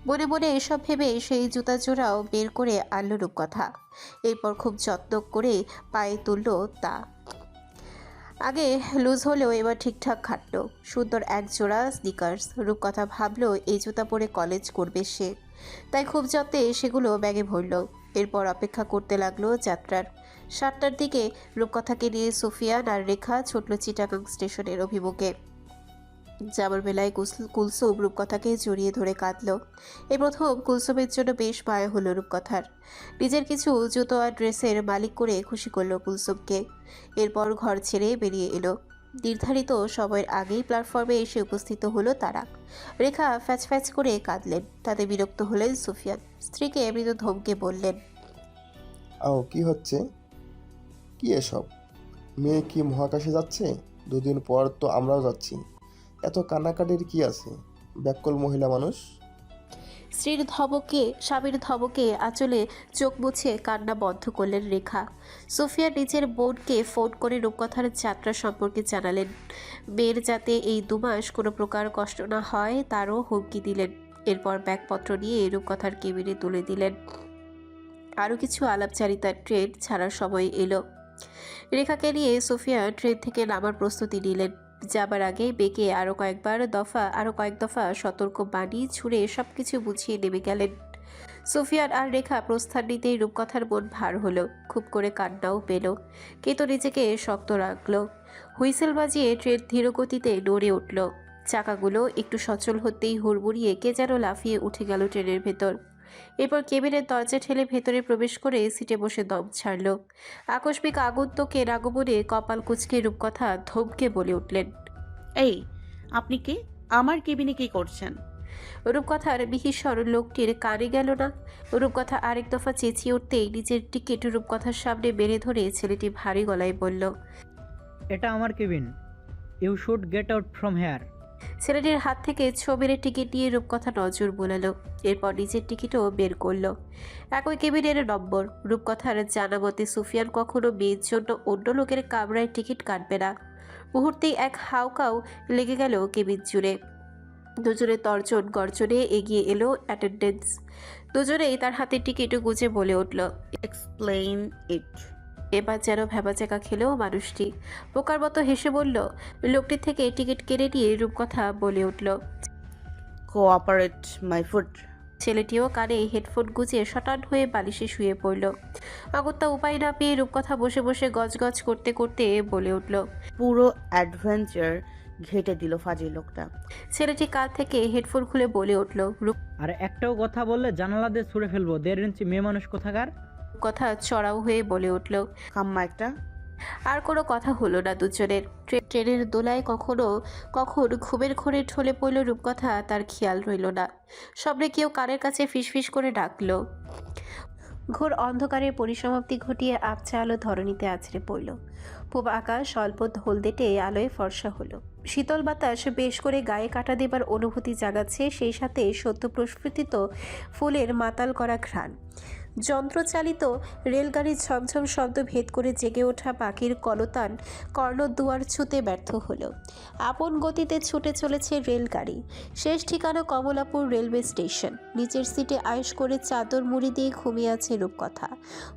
Speaker 1: মনে মনে এসব ভেবে সেই জুতা জোড়াও বের করে আনলো রূপকথা। এরপর খুব যত্ন করে পায়ে তুলল তা। আগে লুজ হলেও এবার ঠিকঠাক খাটলো। সুন্দর এক জোড়া স্নিকার্স। রূপকথা ভাবলো এই জুতা পরে কলেজ করবে সে, তাই খুব যত্নে সেগুলো ব্যাগে ভরল। এরপর অপেক্ষা করতে লাগলো যাত্রার। 7টার দিকে রূপকথাকে নিয়ে সুফিয়ান আর রেখা ছুটল চিটাগাং স্টেশনের অভিমুখে। যাবার বেলায় কুলসুম রূপকথাকে জড়িয়ে ধরে কাঁদল। এই প্রথম কুলসুমের জন্য বেশ মায়া হলো রূপকথার। নিজের কিছু জুতো আর ড্রেসের মালিক করে খুশি করলো কুলসুমকে। এরপর ঘর ছেড়ে বেরিয়ে এলো। নির্ধারিত সময়ের আগেই প্ল্যাটফর্মে এসে উপস্থিত হলো তারা। রেখা ফ্যাচ ফ্যাচ করে কাঁদলেন। তাতে বিরক্ত হলেন সুফিয়ান। স্ত্রীকে মৃদু ধমকে বললেন,
Speaker 7: কি হচ্ছে? কি এসব? মেয়ে কি মহাকাশে যাচ্ছে? 2 দিন পর তো আমরাও যাচ্ছি। এত কান্নাকাটির কি আছে? ব্যাকুল মহিলা মানুষ।
Speaker 1: স্বামীর ধমকে আঁচলে চোখ মুছে কান্না বন্ধ করলেন রেখা। সোফিয়া নিজের বোনকে ফোন করে রূপকথার যাত্রা সম্পর্কে জানালেন। মেয়ের যাতে এই 2 মাস কোনো প্রকার কষ্ট না হয় তারও হুমকি দিলেন। এরপর ব্যাগপত্র নিয়ে রূপকথার কেবিনে তুলে দিলেন। আরও কিছু আলাপচারিতার ট্রেন ছাড়ার সময় এলো। রেখাকে নিয়ে সোফিয়া ট্রেন থেকে নামার প্রস্তুতি নিলেন। যাবার আগে বেগে আরও কয়েক দফা সতর্ক বাণী ছুঁড়ে সবকিছু বুঝিয়ে নেমে গেলেন। সোফিয়ান আর রেখা প্রস্থান নিতেই রূপকথার মন ভার হলো। খুব করে কান্নাও পেল, কিন্তু নিজেকে শক্ত রাখলো। হুইসেল বাজিয়ে ট্রেন ধীরগতিতে নড়ে উঠল। চাকাগুলো একটু সচল হতেই হুড়মুড়িয়ে কে যেন লাফিয়ে উঠে গেল ট্রেনের ভেতর। এরপর কেবিনের দরজা ঠেলে ভেতরে প্রবেশ করে সিটে বসে দম ছাড়ল। আকস্মিক আগন্তুকের আগমনে কপাল কুঁচকে রূপকথা ধমকে বলে উঠলেন,
Speaker 4: এই, আপনি কে? আমার কেবিনে কি করছেন?
Speaker 1: রূপকথার বিহিস্বর লোকটির কানে গেল না। রূপকথা আরেক দফা চেঁচিয়ে উঠতেই নিজের টিকিট রূপকথার সামনে বেড়ে ধরে ছেলেটি ভারী গলায় বলল,
Speaker 8: এটা আমার cabin. You should get out from here.
Speaker 1: ছেলেটির হাত থেকে ছবির টিকিট নিয়ে রূপকথা নজর বোলালো। এরপর নিজের টিকিটও বের করলো। একই কেবিনের নম্বর। রূপকথার জানা মতে সুফিয়ান কখনো মেয়ের জন্য অন্য লোকের কামরায় টিকিট কাটবে না। মুহূর্তেই এক হাউকাউ লেগে গেল কেবিন জুড়ে। দুজনে তর্জন গর্জনে এগিয়ে এলো অ্যাটেন্ডেন্স। দুজনেই তার হাতে টিকিট গুজে বলে উঠল,
Speaker 4: এক্সপ্লেইন ইট।
Speaker 1: এবার যেন ভ্যাবাচাকা খেলেও মানুষটি বোকার মতো হেসে বলল। লোকটির থেকে টিকিট কেড়ে নিয়ে রূপকথা বলে উঠল,
Speaker 4: কোঅপারেট মাই ফুড।
Speaker 1: ছেলেটিও কানে হেডফোন গুজে শটান হয়ে বালিশে শুয়ে পড়ল। অগত্যা উপায় না পেয়ে রূপকথা বসে বসে গজগজ করতে করতে বলে উঠল,
Speaker 4: পুরো অ্যাডভেঞ্চার ঘেটে দিল ফাজিল লোকটা।
Speaker 1: ছেলেটি কাল থেকে হেডফোন খুলে বলে উঠল,
Speaker 8: আর একটাও কথা বললে জানালা দিয়ে ছুঁড়ে ফেলবো। 1.5 ইঞ্চি মেয়ে মানুষ কোথাকার।
Speaker 1: রূপকথা চড়াও হয়ে বলে উঠল,
Speaker 4: খাম্মা একটা।
Speaker 1: আর কোনো কথা হলো না দুজনের। ট্রেনের দোলায় কখন ঘুমের ঘোরে ঢলে পড়ল রূপকথা তার খেয়াল রইল না। স্বপ্নে কেউ কানের কাছে ফিসফিস করে ডাকলো। ঘোর অন্ধকারের পরিসমাপ্তি ঘটিয়ে আবছা আলো ধরণীতে আছড়ে পড়ল। পূব আকাশ অল্প হলদেটে আলোয় ফর্সা হলো। শীতল বাতাস বেশ করে গায়ে কাটা দেবার অনুভূতি জাগাচ্ছে, সেই সাথে সদ্য প্রস্ফুটিত ফুলের মাতাল করা ঘ্রাণ। যন্ত্রচালিত রেলগাড়ির ঝমঝম শব্দ ভেদ করে জেগে ওঠা পাখির কলতান কর্ণদুয়ার ছুঁতে ব্যর্থ হলো। আপন গতিতে ছুটে চলেছে রেলগাড়ি। শেষ ঠিকানা কমলাপুর রেলওয়ে স্টেশন। নিচের সিটে আয়েশ করে চাদর মুড়ি দিয়ে ঘুমিয়ে আছে রূপকথা।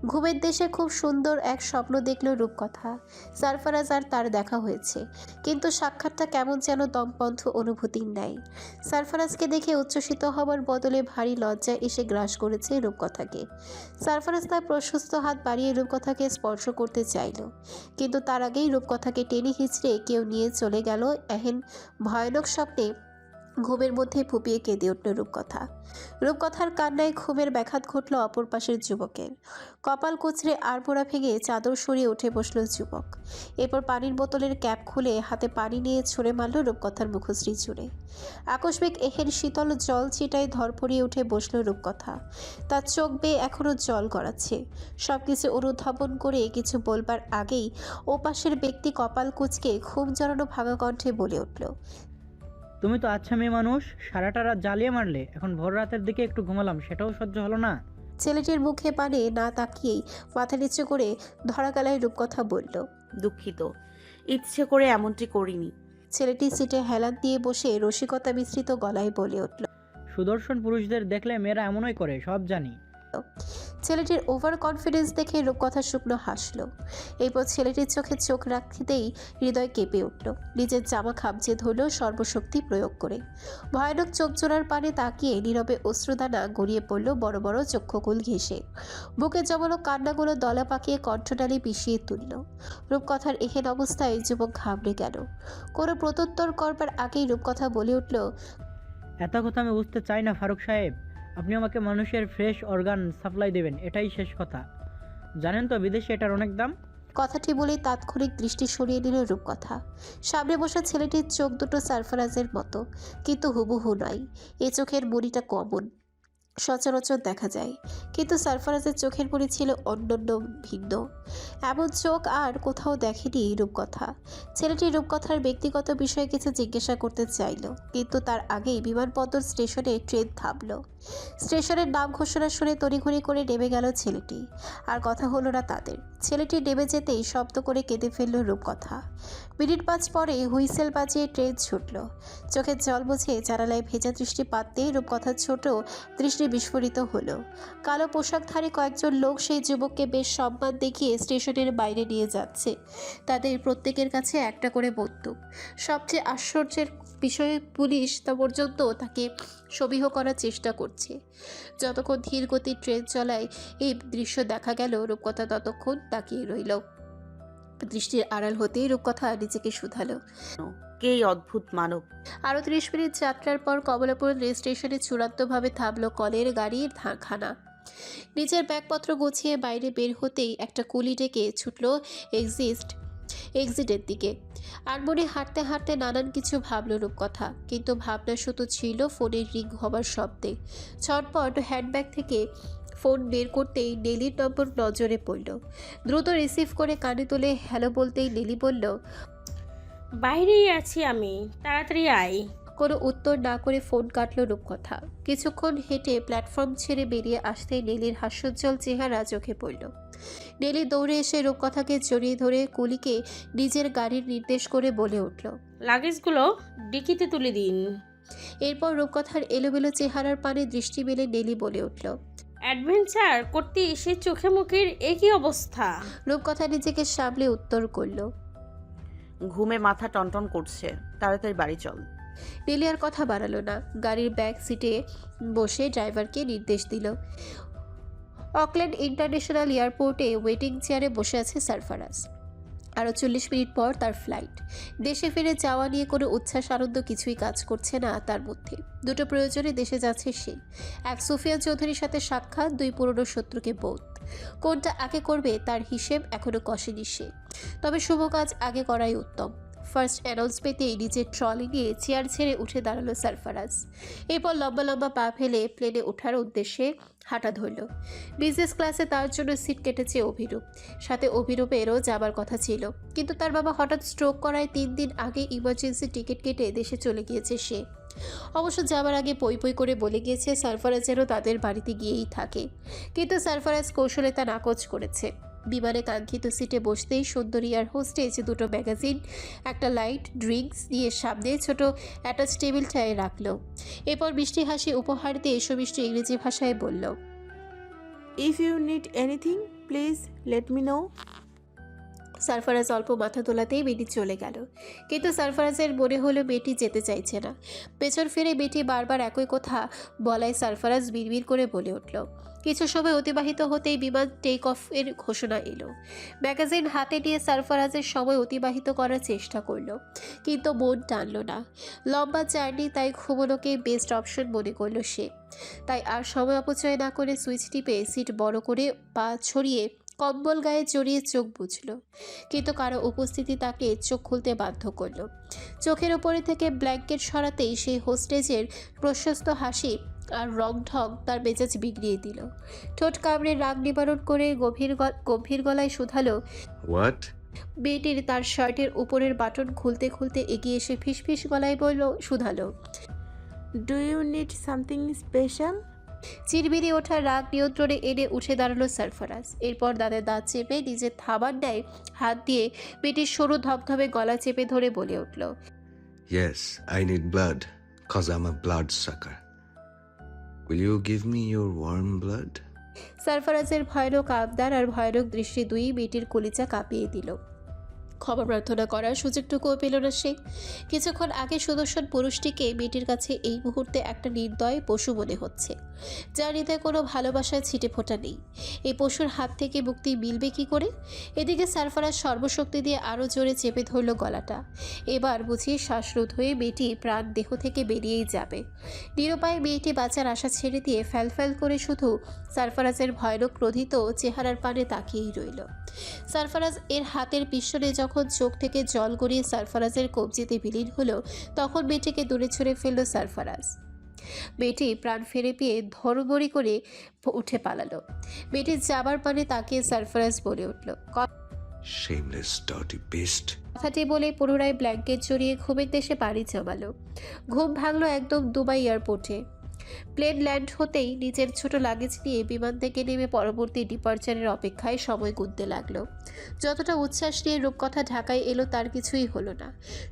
Speaker 1: ঘুমের দেশে খুব সুন্দর এক স্বপ্ন দেখল রূপকথা। সারফারাজ আর তার দেখা হয়েছে, কিন্তু সাক্ষাৎটা কেমন যেন দমবন্ধ অনুভূতির ন্যায়। সারফারাজকে দেখে উচ্ছ্বসিত হবার বদলে ভারী লজ্জা এসে গ্রাস করেছে রূপকথাকে। সারফারাজ তার প্রশস্ত হাত বাড়িয়ে রূপকথাকে স্পর্শ করতে চাইল, কিন্তু তার আগেই রূপকথাকে টেনে হিঁচড়ে কেউ নিয়ে চলে গেল এহেন ভয়ানক স্বপ্নে। ঘুমের মধ্যে ফুপিয়ে কেঁদে উঠল রূপকথা। রূপকথার কান্নায় ঘুমের ব্যাঘাত ঘটল অপর পাশের যুবকের। কপাল কুচড়ে আড়মোড়া ভেঙে চাদর সরিয়ে উঠে বসল যুবক। এরপর পানির বোতলের ক্যাপ খুলে হাতে পানি নিয়ে ছুঁড়ে মারল রূপকথার মুখশ্রী জুড়ে। আকস্মিক এহেন শীতল জল ছিটায় ধরপড়িয়ে উঠে বসল রূপকথা। তার চোখ বেয়ে এখনও জল গড়াচ্ছে। সব কিছু অনুধাবন করে কিছু বলবার আগেই ওপাশের ব্যক্তি কপাল কুঁচকে ঘুম জড়ানো ভাঙা কণ্ঠে বলে উঠল,
Speaker 8: তুমি তো আচ্ছা মেয়ে মানুষ, সারাটা রাত জ্বালিয়ে মারলে, এখন ভোর রাতের দিকে একটু ঘুমালাম, সেটাও সহ্য হলো না।
Speaker 1: ছেলেটির মুখে পানে না তাকিয়েই মাথা নিচু করে ধরা গলায় রূপকথা বলল।
Speaker 4: দুঃখিত, ইচ্ছে করে এমনটি করিনি।
Speaker 1: ছেলেটি সিটে হেলান দিয়ে বসে রসিকতা মিশ্রিত গলায় বলে উঠল।
Speaker 8: সুদর্শন পুরুষদের দেখলে মেয়েরা এমনই করে, সব জানি।
Speaker 1: ছেলেটির ওভার কনফিডেন্স দেখে রূপকথা শুকনো হাসল। এরপর ছেলেটির চোখে চোখ রাখতেই হৃদয় কেঁপে উঠল। নিজের জামা খামচে ধরল সর্বশক্তি প্রয়োগ করে। ভয়ানক চোখ জোড়ার পানে তাকিয়ে নীরবে অশ্রুদানা গড়িয়ে পড়ল বড় বড় চক্ষুকুল ঘেঁষে। বুকে জমানো কান্নাগুলো দলা পাকিয়ে কণ্ঠটালি পিষিয়ে তুলল। রূপকথার এহেন অবস্থায় যুবক ঘাবড়ে গেল। কোনো প্রত্যুত্তর করবার আগেই রূপকথা বলে উঠল,
Speaker 8: এত কথা আমি বুঝতে চাই না ফারুক সাহেব, আপনি আমাকে মানুষের ফ্রেশ অর্গান সাপ্লাই দেবেন, এটাই শেষ কথা। জানেন তো বিদেশে এটার অনেক দাম।
Speaker 1: কথাটি বলেই তাৎক্ষণিক দৃষ্টি সরিয়ে নিল রূপকথা। সামনে বসা ছেলেটির চোখ দুটো সারফারাজের মতো, কিন্তু হুবহু নয়। এ চোখের মণিটা কমন, সচরাচর দেখা যায়, কিন্তু সারফারাজের চোখের মণি ছিল অন্যান্য ভিন্ন। এমন চোখ আর কোথাও দেখেনি রূপকথা। ছেলেটি রূপকথার ব্যক্তিগত বিষয়ে কিছু জিজ্ঞাসা করতে চাইল, কিন্তু তার আগেই বিমানবন্দর স্টেশনে ট্রেন থামল। স্টেশনের নাম ঘোষণা শুনে তড়িঘড়ি করে নেমে গেল ছেলেটি। আর কথা হলো না তাদের। ছেলেটি নেমে যেতেই শব্দ করে কেঁদে ফেলল রূপকথা। মিনিট 5 পরে হুইসেল বাজিয়ে ট্রেন ছুটল। চোখের জল মুছে জানালায় ভেজা দৃষ্টি পাততেই রূপকথার ছোট দৃষ্টি বিস্ফোরিত হলো। কালো পোশাকধারী কয়েকজন লোক সেই যুবককে বেশ সম্মান দেখিয়ে স্টেশনের বাইরে নিয়ে যাচ্ছে। তাদের প্রত্যেকের কাছে একটা করে বন্দুক। সবচেয়ে আশ্চর্যের বিষয়ে পুলিশ তা পর্যন্ত তাকে সমীহ করার চেষ্টা করছে। যতক্ষণ ধীর গতির ট্রেন চলায় এই দৃশ্য দেখা গেল, রূপকথা ততক্ষণ তাকিয়ে রইল। দৃষ্টির আড়াল হতেই রূপকথা নিজেকে শুধালো,
Speaker 4: কে এই অদ্ভুত মানব?
Speaker 1: আরও 30 মিনিট যাত্রার পর কমলাপুর রেল স্টেশনে চূড়ান্তভাবে থামলো কলের গাড়ির খানা। নিজের ব্যাগপত্র গুছিয়ে বাইরে বের হতেই একটা কুলি ডেকে ছুটল এক্সিটের দিকে। আর মনে হাঁটতে হাঁটতে নানান কিছু ভাবল রূপকথা, কিন্তু ভাবনা শুধু ছিল ফোনের রিং হবার শব্দে। ছটপট হ্যান্ডব্যাগ থেকে ফোন বের করতেই নেলির নম্বর নজরে পড়ল। দ্রুত রিসিভ করে কানে তুলে হ্যালো বলতেই নেলি বলল,
Speaker 5: বাইরেই আছি আমি, তাড়াতাড়ি আয়।
Speaker 1: কোনো উত্তর না করে ফোন কাটল রূপকথা। কিছুক্ষণ হেঁটে প্ল্যাটফর্ম ছেড়ে বেরিয়ে আসতেই নেলির হাস্যোজ্জ্বল চেহারা চোখে পড়ল। নেলি দৌড়ে এসে রূপকথাকে জড়িয়ে ধরে কুলিকে নিজের গাড়ির নির্দেশ করে বলে উঠল,
Speaker 5: লাগেজগুলো ডিকিতে তুলে দিন।
Speaker 1: এরপর রূপকথার এলোমেলো চেহারার পানে দৃষ্টি মেলে নেলি বলে উঠল,
Speaker 5: অ্যাডভেঞ্চার করতে এসে চোখে মুখের একই অবস্থা।
Speaker 1: রূপকথা নিজেকে সামলে উত্তর করল,
Speaker 4: ঘুমে মাথা টনটন করছে, তাড়াতাড়ি বাড়ি চল।
Speaker 1: নেলি আর কথা বাড়ালো না। গাড়ির ব্যাক সিটে বসে ড্রাইভারকে নির্দেশ দিল। অকল্যান্ড ইন্টারন্যাশনাল এয়ারপোর্টে ওয়েটিং চেয়ারে বসে আছে সারফারাজ। আরও 40 মিনিট পর তার ফ্লাইট। দেশে ফিরে যাওয়া নিয়ে কোনো উচ্ছ্বাস আনন্দ কিছুই কাজ করছে না তার মধ্যে। দুটো প্রয়োজনে দেশে যাচ্ছে সে। এক সুফিয়ান চৌধুরীর সাথে সাক্ষাৎ, দুই পুরনো শত্রুকে বোধ। কোনটা আগে করবে তার হিসেব এখনও কষেনি সে। তবে শুভ কাজ আগে করাই উত্তম। ফার্স্ট অ্যানাউন্স পেতেই নিজের ট্রলি নিয়ে চেয়ার ছেড়ে উঠে দাঁড়ালো সারফারাজ। এরপর লম্বা লম্বা পা ফেলে প্লেনে ওঠার উদ্দেশ্যে হাঁটা ধরল। বিজনেস ক্লাসে তার জন্য সিট কেটেছে অভিরূপ। সাথে অভিরূপেরও যাবার কথা ছিল, কিন্তু তার বাবা হঠাৎ স্ট্রোক করায় 3 দিন আগে ইমার্জেন্সি টিকিট কেটে দেশে চলে গিয়েছে সে। অবশ্য যাবার আগে পই পই করে বলে গিয়েছে সারফারাজেরও তাদের বাড়িতে গিয়েই থাকে, কিন্তু সারফারাজ কৌশলে তা নাকচ করেছে। বিমানে কাঙ্ক্ষিত সিটে বসতেই সুন্দরী আর হোস্টেজ দুটো ম্যাগাজিন, একটা লাইট ড্রিঙ্কস নিয়ে সামনে ছোট অ্যাটাচ টেবিলটায় রাখলো। এরপর মিষ্টি হাসি উপহার দিয়ে সুমিষ্ট ইংরেজি ভাষায় বলল,
Speaker 9: If you need anything, please let me know.
Speaker 1: Sarfaraz অল্প মাথা তোলাতেই মেয়েটি চলে গেল, কিন্তু সারফারাজের মনে হলো মেয়েটি যেতে চাইছে না। পেছন ফিরে মেয়েটি বারবার একই কথা বলায় সারফারাজ বিড়বিড় করে বলে উঠল। কিছু সময় অতিবাহিত হতেই বিমান টেক অফ এর ঘোষণা এলো। ম্যাগাজিন হাতে নিয়ে সারফারাজের সময় অতিবাহিত করার চেষ্টা করলো, কিন্তু মন টানল না। লম্বা জার্নি, তাই ঘুমোনোকে বেস্ট অপশন মনে করলো সে। তাই আর সময় অপচয় না করে সুইচ টিপে সিট বড় করে পা ছড়িয়ে কম্বল গায়ে জড়িয়ে চোখ বুঝল, কিন্তু কারো উপস্থিতি তাকে চোখ খুলতে বাধ্য করল। চোখের ওপরে থেকে ব্ল্যাঙ্কেট সরাতেই সেই হোস্টেজের প্রশস্ত হাসি আর রং ঢং তার মেজাজ বিগড়িয়ে দিল। ঠোঁট কামড়ে রাগ নিবারণ করে গম্ভীর গলায় শুধালো।
Speaker 3: হোয়াট?
Speaker 1: মেয়েটির তার শার্টের উপরের বাটন খুলতে খুলতে এগিয়ে এসে ফিসফিস গলায় শুধালো।
Speaker 9: Do you need something special?
Speaker 1: চিরবিরি ওঠা রাগ নিয়ন্ত্রণে এনে উঠে দাঁড়ালো সারফারাজ। এরপর দাঁতে দাঁত চেপে নিজের থাবার নেয় হাত দিয়ে মেয়েটির সরু ধবধবে গলা চেপে ধরে বলে উঠল,
Speaker 3: Yes, I need blood, cause I'm a blood sucker. Will you give me your warm blood?
Speaker 1: সারফারাজের ভয়ানক আবদার আর ভয়ানক দৃষ্টি দুই মেয়েটির কলিজা কাঁপিয়ে দিল। ক্ষমা প্রার্থনা করার সুযোগটুকুও পেল না সে। কিছুক্ষণ আগে সুদর্শন পুরুষটিকে মেয়েটির কাছে এই মুহূর্তে একটা নির্দয় পশু মনে হচ্ছে, যার হৃদয়ে কোনো ভালোবাসায় ছিটে ফোটা নেই। এই পশুর হাত থেকে মুক্তি মিলবে কি করে? এদিকে সারফারাজ সর্বশক্তি দিয়ে আরও জোরে চেপে ধরল গলাটা। এবার বুঝি শ্বাসরোধ হয়ে মেয়েটি প্রাণ দেহ থেকে বেরিয়েই যাবে। নিরুপায় মেয়েটি বাঁচার আশা ছেড়ে দিয়ে ফ্যাল করে শুধু সারফারাজের ভয়ানক ক্রোধিত চেহারার পানে তাকিয়েই রইল। সারফারাজ এর হাতের পিছনে যখন চোখ থেকে জল গড়িয়ে সারফারাজের কবজিতে বিলীন হলো, তখন মেয়েটিকে দূরে ছুঁড়ে ফেলল সারফারাজ। মেয়েটি প্রাণ ফিরে পেয়ে ধরবড়ি করে উঠে পালালো। মেয়েটির যাবার পানে তাকিয়ে সারফারাজ বলে উঠল,
Speaker 3: Shameless dirty beast.
Speaker 1: কথাটি বলে পুনরায় ব্ল্যাঙ্কেট জড়িয়ে ঘুমের দেশে পাড়ি জমালো। ঘুম ভাঙলো একদম দুবাই এয়ারপোর্টে। প্লেন ল্যান্ড হতেই নিজের ছোট লাগেজ নিয়ে বিমান থেকে নেমে পরবর্তী ডিপার্চারের অপেক্ষায় সময় গুনতে লাগলো। যতটা উচ্ছ্বাস নিয়ে রূপকথা ঢাকায় এলো তার কিছুই হলো না।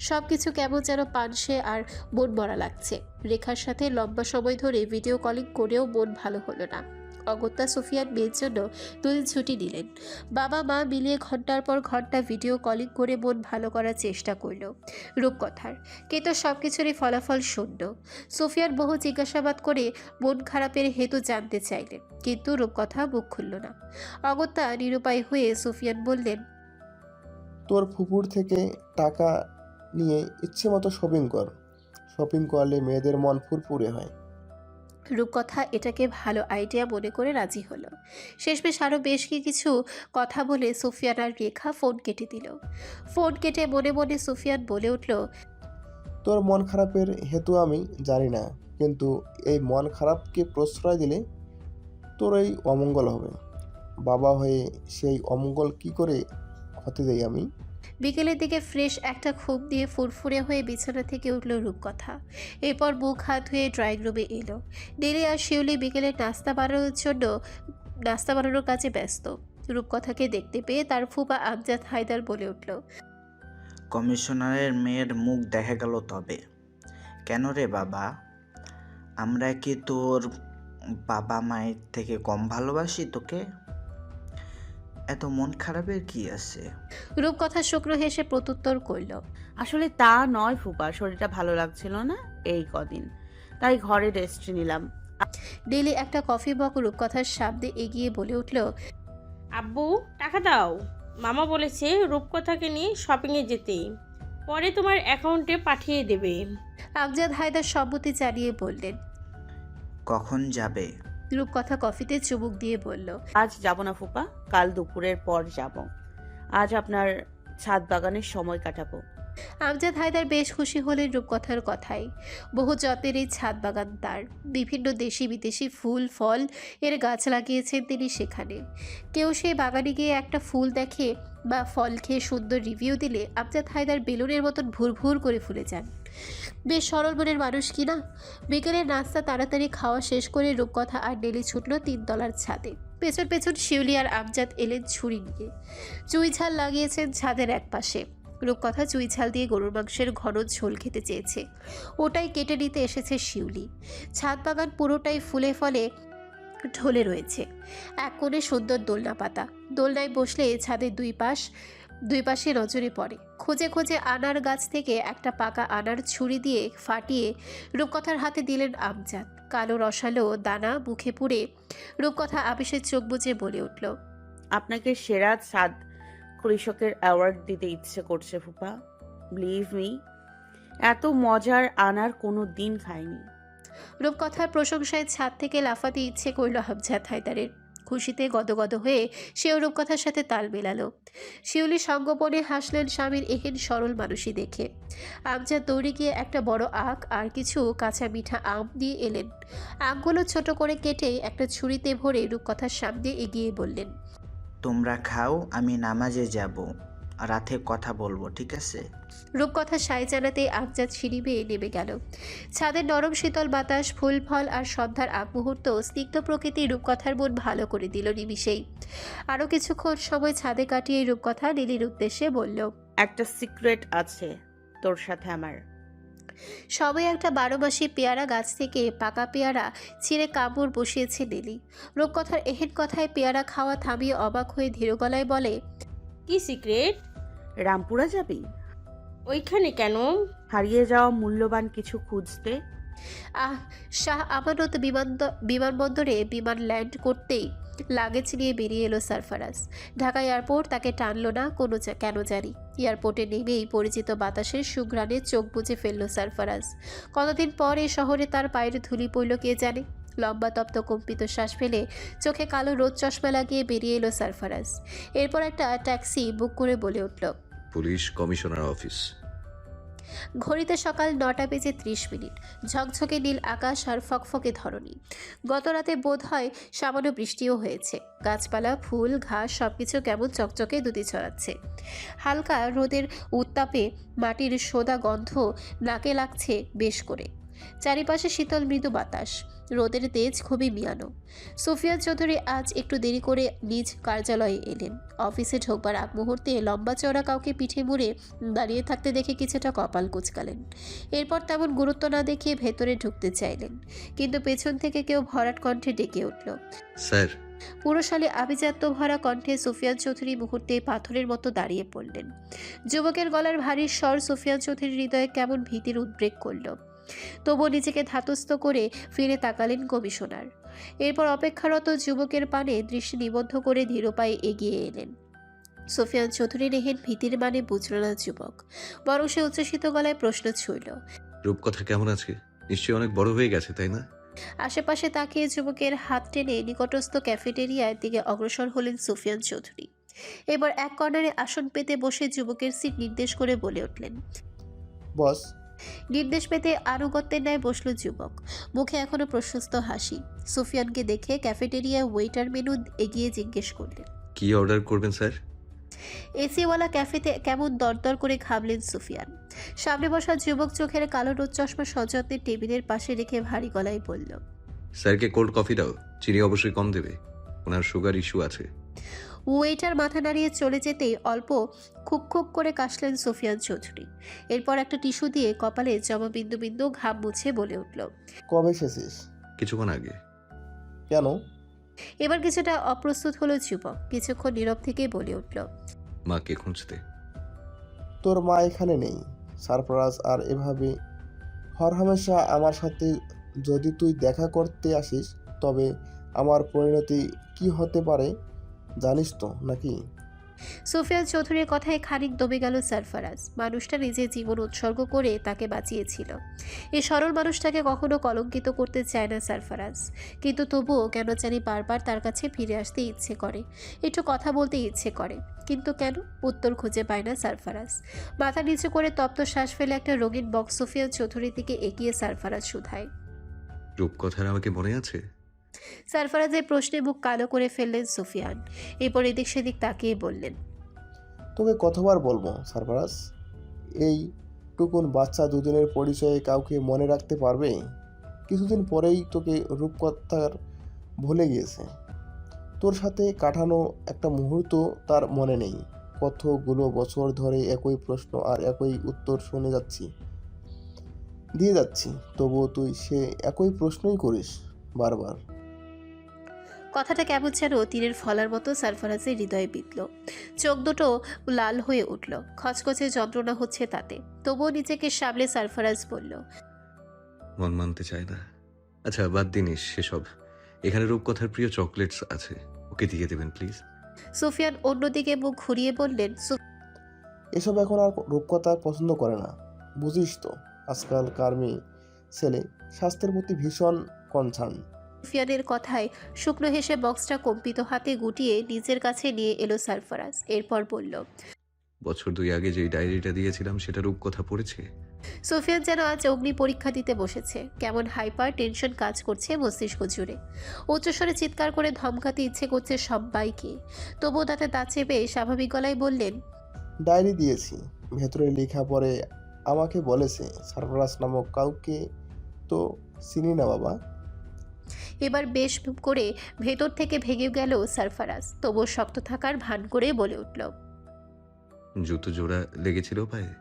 Speaker 1: সব কিছু কেমন যেন পানসে আর মন মরা লাগছে। রেখার সাথে লম্বা সময় ধরে ভিডিও কলিং করেও মন ভালো হলো না। অগত্যা সুফিয়ান মেয়ের জন্য 2 দিন ছুটি নিলেন। বাবা মা মিলিয়ে ঘন্টার পর ঘন্টা ভিডিও কলিং করে মন ভালো করার চেষ্টা করল রূপকথার, কিন্তু সব কিছুরই ফলাফল শূন্য। সুফিয়ান বহু জিজ্ঞাসাবাদ করে মন খারাপের হেতু জানতে চাইলেন, কিন্তু রূপকথা মুখ খুলল না। অগত্যা নিরুপায় হয়ে সুফিয়ান বললেন,
Speaker 7: তোর ফুপুর থেকে টাকা নিয়ে ইচ্ছে মতো শপিং কর। শপিং করলে মেয়েদের মন ফুরফুরে হয়।
Speaker 1: রূপকথা এটাকে ভালো আইডিয়া মনে করে রাজি হলো। শেষমেশ আরও বেশ কিছু কথা বলে সুফিয়ান আর রেখা ফোন কেটে দিল। ফোন কেটে মনে মনে সুফিয়ান বলে উঠল,
Speaker 7: তোর মন খারাপের হেতু আমি জানি না, কিন্তু এই মন খারাপকে প্রশ্রয় দিলে তোর এই অমঙ্গল হবে। বাবা হয়ে সেই অমঙ্গল কি করে হতে দেই আমি?
Speaker 1: বিকেলের দিকে ফ্রেশ একটা ঘুম দিয়ে ফুরফুরে হয়ে বিছানা থেকে উঠল রূপকথা। এরপর মুখ হাত ধুয়ে ড্রয়িং রুমে এলো। ডেলি আর শিউলি বিকেলে নাস্তা বানানোর কাজে ব্যস্ত। রূপকথাকে দেখতে পেয়ে তার ফুপা আমজাদ হায়দার বলে উঠল,
Speaker 10: কমিশনারের মেয়ের মুখ দেখা গেল তবে। কেন রে বাবা, আমরা কি তোর বাবা মায়ের থেকে কম ভালোবাসি তোকে? এত মন খারাপের কি আছে?
Speaker 1: রূপকথা শুকনো হেসে প্রত্যুত্তর করল,
Speaker 4: আসলে তা নয় ফুপা, শরীরটা ভালো লাগছিল না এই কদিন, তাই ঘরে রেস্ট নিলাম।
Speaker 1: ডেলি একটা কফি মগ রূপকথার সামনে এগিয়ে বলে উঠল,
Speaker 5: আব্বু টাকা দাও। মামা বলেছে রূপকথাকে নিয়ে শপিংয়ে যেতে, পরে তোমার অ্যাকাউন্টে পাঠিয়ে দেবে।
Speaker 1: আমজাদ হায়দার সম্মতি জানিয়ে বললেন।
Speaker 10: কখন যাবে?
Speaker 1: রূপকথা কফিতে চুমুক দিয়ে বলল।
Speaker 4: আজ যাব না ফুপা, কাল দুপুরের পর যাব। আজ আপনার ছাদ বাগানের সময় কাটাবো।
Speaker 1: আমজাদ হায়দার বেশ খুশি হলেন রূপকথার কথায়। বহু যত্নের এই ছাদ বাগান তার। বিভিন্ন দেশি বিদেশি ফুল ফল এর গাছ লাগিয়েছেন তিনি সেখানে। কেউ সেই বাগানে গিয়ে একটা ফুল দেখে বা ফল খেয়ে সুন্দর রিভিউ দিলে আমজাদ হায়দার বেলুনের মতন ভুরভুর করে ফুলে যান। বেশ সরল মনের মানুষ কিনা। বিকেলের নাস্তা তাড়াতাড়ি খাওয়া শেষ করে রূপকথা আর নেলি ছুটল 3 তলার ছাদে। পেছন পেছন শিউলি আর আমজাদ এলেন ছুরি নিয়ে। চুই ঝাল লাগিয়েছেন ছাদের এক পাশে। রূপকথা চুই ঝাল দিয়ে গরুর মাংসের ঘন ঝোল খেতে চেয়েছে, ওটাই কেটে নিতে এসেছে শিউলি। ছাদ বাগান পুরোটাই ফুলে ফলে ঢলে রয়েছে। এক কোণে সুন্দর দোলনা পাতা। দোলনায় বসলে ছাদের দুই পাশে নজরে পড়ে। খুঁজে খুঁজে আনার গাছ থেকে একটা পাকা আনার ছুরি দিয়ে ফাটিয়ে রূপকথার হাতে দিলেন আমজাদ। কালো রসালো দানা মুখে পুড়ে রূপকথা আবেশের চোখ বুজে বলে উঠল।
Speaker 4: আপনাকে সেরা ছাদ কৃষকের অ্যাওয়ার্ড দিতে ইচ্ছে করছে ফুপা। বিলিভ মি, এত মজার আনার কোনো দিন খাইনি।
Speaker 1: রূপকথার প্রশংসায় ছাদ থেকে লাফাতে ইচ্ছে করল আমজাদ হায়দারের। খুশিতে গদগদ হয়ে সেও রূপকথার সাথে তাল মেলালো। শিউলি সঙ্গোপনে হাসলেন স্বামীর এহেন সরল মানুষই দেখে। আমজাদ দৌড়ে গিয়ে একটা বড় আখ আর কিছু কাঁচা মিঠা আম দিয়ে এলেন। আমগুলো ছোট করে কেটে একটা ছুরিতে ভরে রূপকথার সামনে এগিয়ে বললেন।
Speaker 10: তোমরা খাও, আমি নামাজে যাব, রাতে কথা বলবো, ঠিক আছে?
Speaker 1: রূপকথা সায় জানাতে আমজাদ সিঁড়ি বেয়ে নেমে গেল। ছাদের নরম শীতল বাতাস, ফুল ফল আর সন্ধ্যার আগ মুহূর্ত স্নিগ্ধ প্রকৃতি রূপকথার মন ভালো করে দিল নিমিষেই। আরও কিছুক্ষণ সময় ছাদে কাটিয়ে রূপকথা নীলির উদ্দেশ্যে বলল।
Speaker 4: একটা সিক্রেট আছে তোর সাথে আমার।
Speaker 1: সবাই একটা 12 মাসি পেয়ারা গাছ থেকে পাকা পেয়ারা ছিঁড়ে কামড় বসিয়েছে নীলি। রূপকথার এহেন কথায় পেয়ারা খাওয়া থামিয়ে অবাক হয়ে ধীর গলায় বলে।
Speaker 5: কি সিক্রেট?
Speaker 4: রামপুরা যাবি?
Speaker 5: ওইখানে কেন?
Speaker 4: হারিয়ে যাওয়া মূল্যবান কিছু খুঁজতে।
Speaker 1: শাহ আমানত বিমানবন্দরে বিমান ল্যান্ড করতেই লাগেজ নিয়ে বেরিয়ে এলো সারফারাজ। ঢাকা এয়ারপোর্ট তাকে টানলো না কেন জানি। এয়ারপোর্টে নেমেই পরিচিত বাতাসের সুঘ্রাণে চোখ বুজে ফেললো সারফারাজ। কতদিন পর এ শহরে তার পায়ের ধুলি পড়ল কে জানে। লম্বা তপ্ত কম্পিত শ্বাস ফেলে চোখে কালো রোদ চশমা লাগিয়ে বেরিয়ে এলো সারফারাজ। এরপর একটা ট্যাক্সি বুক করে বলে উঠল।
Speaker 3: Police commissioner office.
Speaker 1: ঘড়িতে সকাল 9:30। ঝকঝকে নীল আকাশ আর ফকফকে ধরনী। গত রাতে বোধ হয় সামান্য বৃষ্টিও হয়েছে। গাছপালা ফুল ঘাস সবকিছু কেমন চকচকে দুটি ছড়াচ্ছে। হালকা রোদের উত্তাপে মাটির সোদা গন্ধ নাকে লাগছে বেশ করে। চারিপাশে শীতল মৃদু বাতাস। রোদের তেজ খুবই মিয়ানো। সুফিয়ান চৌধুরী আজ একটু দেরি করে নিজ কার্যালয়ে এলেন। অফিসে ঢোকবার আগ মুহূর্তে লম্বা চওড়া কাউকে পিঠে মুড়ে দাঁড়িয়ে থাকতে দেখে কিছুটা কপাল কুঁচকালেন। এরপর তেমন গুরুত্ব না দেখিয়ে ভেতরে ঢুকতে চাইলেন, কিন্তু পেছন থেকে কেউ ভরাট কণ্ঠে ডেকে উঠল।
Speaker 3: স্যার।
Speaker 1: পুরশালী আভিজাত্য ভরা কণ্ঠে সুফিয়ান চৌধুরী মুহূর্তে পাথরের মতো দাঁড়িয়ে পড়লেন। যুবকের গলার ভারী স্বর সুফিয়ান চৌধুরীর হৃদয়ে কেমন ভীতির উদ্রেক করল। তবুও নিজেকে ধাতস্থ করে ফিরে তাকালেন কমিশনার। এরপর অপেক্ষারত যুবকের পানে দৃষ্টি নিবদ্ধ করে ধীর পায়ে এগিয়ে এলেন। সুফিয়ান চৌধুরী নেহেন ভীতির মানে বুঝল না যুবক, বরং সে উচ্ছ্বসিত গলায় প্রশ্ন ছুড়ল।
Speaker 3: রূপকথা কেমন আছে? নিশ্চয়ই অনেক বড় হয়ে গেছে, তাই না?
Speaker 1: আশেপাশে তাকিয়ে যুবকের হাত টেনে নিকটস্থ ক্যাফেটেরিয়ার দিকে অগ্রসর হলেন সুফিয়ান চৌধুরী। এবার এক কর্নারে আসন পেতে বসে যুবকের সিট নির্দেশ করে বলে উঠলেন।
Speaker 7: বস।
Speaker 1: নির্দেশ পেতে আনুগত্যের ন্যায় বসল যুবক, মুখে এখনো প্রশস্ত হাসি। সুফিয়ানকে দেখে ক্যাফেটেরিয়ায় ওয়েটার মেনু এগিয়ে জিজ্ঞেস করলেন।
Speaker 3: কি অর্ডার করবেন স্যার?
Speaker 1: এসিওয়ালা ক্যাফেতে কেমন দরদর করে ঘামলেন সুফিয়ান। সামনে বসা যুবক চোখের কালো রোদ চশমা সযত্নে টেবিলের পাশে রেখে ভারী গলায় বলল।
Speaker 3: স্যারকে কোল্ড কফি দাও, চিনি অবশ্যই কম দেবে, ওনার সুগার ইস্যু আছে।
Speaker 1: ওয়েটার মাথা নাড়িয়ে চলে যেতেই অল্প খুক করে কাশলেন সুফিয়ান চৌধুরী। এরপর একটা টিস্যু দিয়ে কপালে জমা বিন্দু বিন্দু ঘাম মুছে বলে উঠল।
Speaker 7: কবে এসেছিস?
Speaker 3: কিছুক্ষণ আগে।
Speaker 7: কেন?
Speaker 1: এবার কিছুটা অপ্রস্তুত হলো যুবক, কিছুক্ষণ নীরব থেকে বলে উঠল।
Speaker 3: মাকে খুঁজতে।
Speaker 7: তোর মা এখানে নেই সারফরাজ, আর এভাবে হরহামেশা আমার সাথে যদি তুই দেখা করতে আসিস তবে আমার পরিণতি কি হতে পারে জানিস তো নাকি?
Speaker 1: সুফিয়ান চৌধুরীর কথায় খানিক দমে গেল সারফারাজ। মানুষটা নিজের জীবন উৎসর্গ করে তাকে বাঁচিয়েছিল। এই সরল মানুষটাকে কখনো কলঙ্কিত করতে চায় না সারফারাজ, কিন্তু তবুও কেন জানি বারবার তার কাছে ফিরে আসতে ইচ্ছে করে, একটু কথা বলতে ইচ্ছে করে। কিন্তু কেন, উত্তর খুঁজে পায় না সারফারাজ। মাথা নিচু করে তপ্ত শ্বাস ফেলে একটা রঙিন বক্স সুফিয়ান চৌধুরীর দিকে এগিয়ে সারফারাজ শুধায়।
Speaker 3: রূপকথার আমাকে মনে আছে?
Speaker 1: সারফারাজের প্রশ্নে মুখ কালো করে ফেললেন সুফিয়ান। এরপর এদিক সেদিক তাকিয়ে বললেন,
Speaker 7: তোকে কতবার বলবো সারফারাজ, এই টুকুন বাচ্চা দুদিনের পরিচয়ে কাউকে মনে রাখতে পারবে? কিছুদিন পরেই তোকে রূপকথার ভুলে গিয়েছে। তোর সাথে কাটানো একটা মুহূর্ত তার মনে নেই। কতগুলো বছর ধরে একই প্রশ্ন আর একই উত্তর শুনে দিয়ে যাচ্ছি, তবুও তুই সে একই প্রশ্নই করিস বারবার।
Speaker 1: কথাটা কেমন যেন তীরের ফলার মতো সারফারাজের হৃদয়ে বিঁধল। চোখ দুটো লাল হয়ে উঠল, খচখচে যন্ত্রণা হচ্ছে তাতে। তবুও নিজেকে সামলে সারফারাজ বলল,
Speaker 3: মন মানতে চায় না। আচ্ছা বাদ দিনিস সেসব, এখানে রূপকথার প্রিয় চকলেটস আছে, ওকে দিয়ে দেবেন প্লিজ।
Speaker 1: সুফিয়ান অন্যদিকে মুখ ঘুরিয়ে বললেন,
Speaker 7: এসব এখন আর রূপকথা পছন্দ করে না, বুঝিস তো। আজকাল কার্মি ছেলে স্বাস্থ্যের প্রতি ভীষণ কনসার্ন।
Speaker 1: সুফিয়ানের কথায় শুকনো হেসে বক্সটা কম্পিত হাতে গুটিয়ে নিজের কাছে নিয়ে এলো সারফারাজ। এরপর বলল,
Speaker 3: বছর 2 আগে যে ডায়েরিটা দিয়েছিলাম সেটা রূপকথা পড়েছে?
Speaker 1: সুফিয়ান যেন আজ অগ্নি পরীক্ষা দিতে বসেছে। কেমন হাইপার টেনশন কাজ করছে মস্তিষ্ক জুড়ে। উচ্চস্বরে চিৎকার করে ধমকাতে ইচ্ছে করছে সবাইকে, তবুও তাতে দাঁত চেপে স্বাভাবিক গলায় বললেন,
Speaker 7: ডায়েরি দিয়েছি, ভেতরে লেখা পড়ে আমাকে বলেছে সারফরাজ নামক কাউকে তো চিনি না বাবা।
Speaker 1: এবার বেশ করে ভেতর থেকে ভেঙে গেল সারফারাজ, তবুও শক্ত থাকার ভান করে বলে উঠল,
Speaker 3: জুতো জোড়া লেগেছিল পায়ে?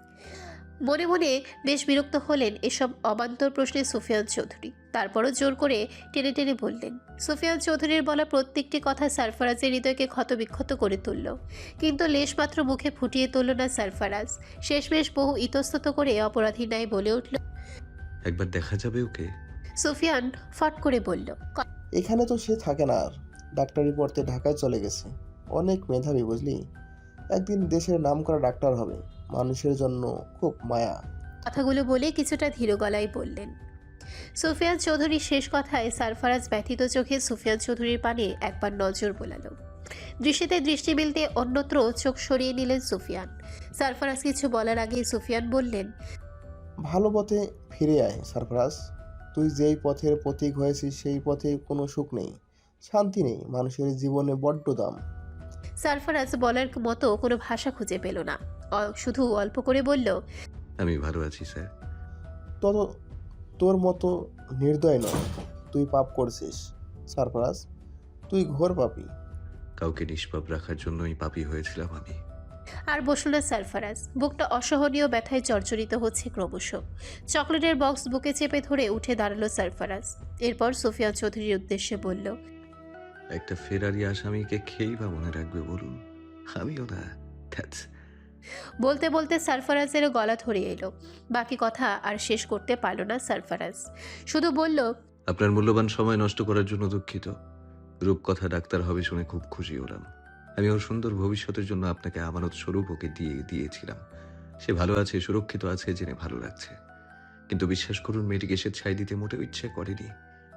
Speaker 1: মনে মনে বেশ বিরক্ত হলেন এসব অবান্তর প্রশ্নে সুফিয়ান চৌধুরী। তারপরও জোর করে টেনে টেনে বললেন। সুফিয়ান চৌধুরীর বলা প্রত্যেকটি কথা সারফারাজের হৃদয়কে ক্ষতবিক্ষত করে তুলল, কিন্তু লেশমাত্র মুখে ফুটিয়ে তুলল না সারফারাজ। শেষমেশ বহু ইতস্তত করে অপরাধী ন্যায় বলে উঠল,
Speaker 3: একবার দেখা যাবে ওকে?
Speaker 1: সুফিয়ান ফট করে বলল,
Speaker 7: এখানে তো সে থাকে না আর, ডাক্তারি পড়তে ঢাকায় চলে গেছে। অনেক মেধাবী বুঝলি, একদিন দেশের নামকরা ডাক্তার হবে। মানুষের জন্য খুব মায়া।
Speaker 1: কথাগুলো বলে কিছুটা ধীর গলায় বললেন। সুফিয়ান চৌধুরীর শেষ কথায় সারফারাজ ব্যথিত চোখে সুফিয়ান চৌধুরীর পানে একবার নজর বোলালো। দৃষ্টিতে দৃষ্টি মিলতে অন্যত্র চোখ সরিয়ে নিলেন সুফিয়ান। সারফারাজ কিছু বলার আগে সুফিয়ান বললেন,
Speaker 7: ভালো পথে ফিরে আয় সারফরাজ। তুই যেই পথের প্রতীক হয়েছিস সেই পথে কোনো সুখ নেই, শান্তি নেই, মানুষের জীবনে বড্ড দাম।
Speaker 1: সারফারাজ বলার মতো কোনো ভাষা খুঁজে পেল না, শুধু অল্প করে বলল,
Speaker 3: আমি ভালো আছি স্যার।
Speaker 7: তত তোর মতো নির্দয় নয়, তুই পাপ করছিস সারফরাজ, তুই ঘোর পাপী।
Speaker 3: কাউকে নিষ্পাপ রাখার জন্যই পাপী হয়েছিলাম আমি।
Speaker 1: আর বসল না সারফারাজ। বুকটা অসহনীয় ব্যথায় জর্জরিত হচ্ছে ক্রমশ। চকলেটের বক্স বুকে চেপে ধরে উঠে দাঁড়ালো সারফারাজ। এরপর সুফিয়ান চৌধুরীর উদ্দেশ্যে বলল,
Speaker 3: একটা ফেরারি আসামিকে খেয়েই বা মনে রাখবে বলুন? আমিও না।
Speaker 1: বলতে বলতে সারফারাজেরও গলা ধরে এলো। বাকি কথা আর শেষ করতে পারল না সারফারাজ, শুধু বলল,
Speaker 3: আপনার মূল্যবান সময় নষ্ট করার জন্য দুঃখিত। রূপকথা ডাক্তার হবে শুনে খুব খুশি হলাম। আমি ওর সুন্দর ভবিষ্যতের জন্য আপনাকে আমানত স্বরূপ ওকে দিয়েছিলাম। সে ভালো আছে, সুরক্ষিত আছে জেনে ভালো লাগছে। কিন্তু বিশ্বাস করুন, মেয়েটিকে সে ছাই দিতে মোটেও ইচ্ছে করেনি।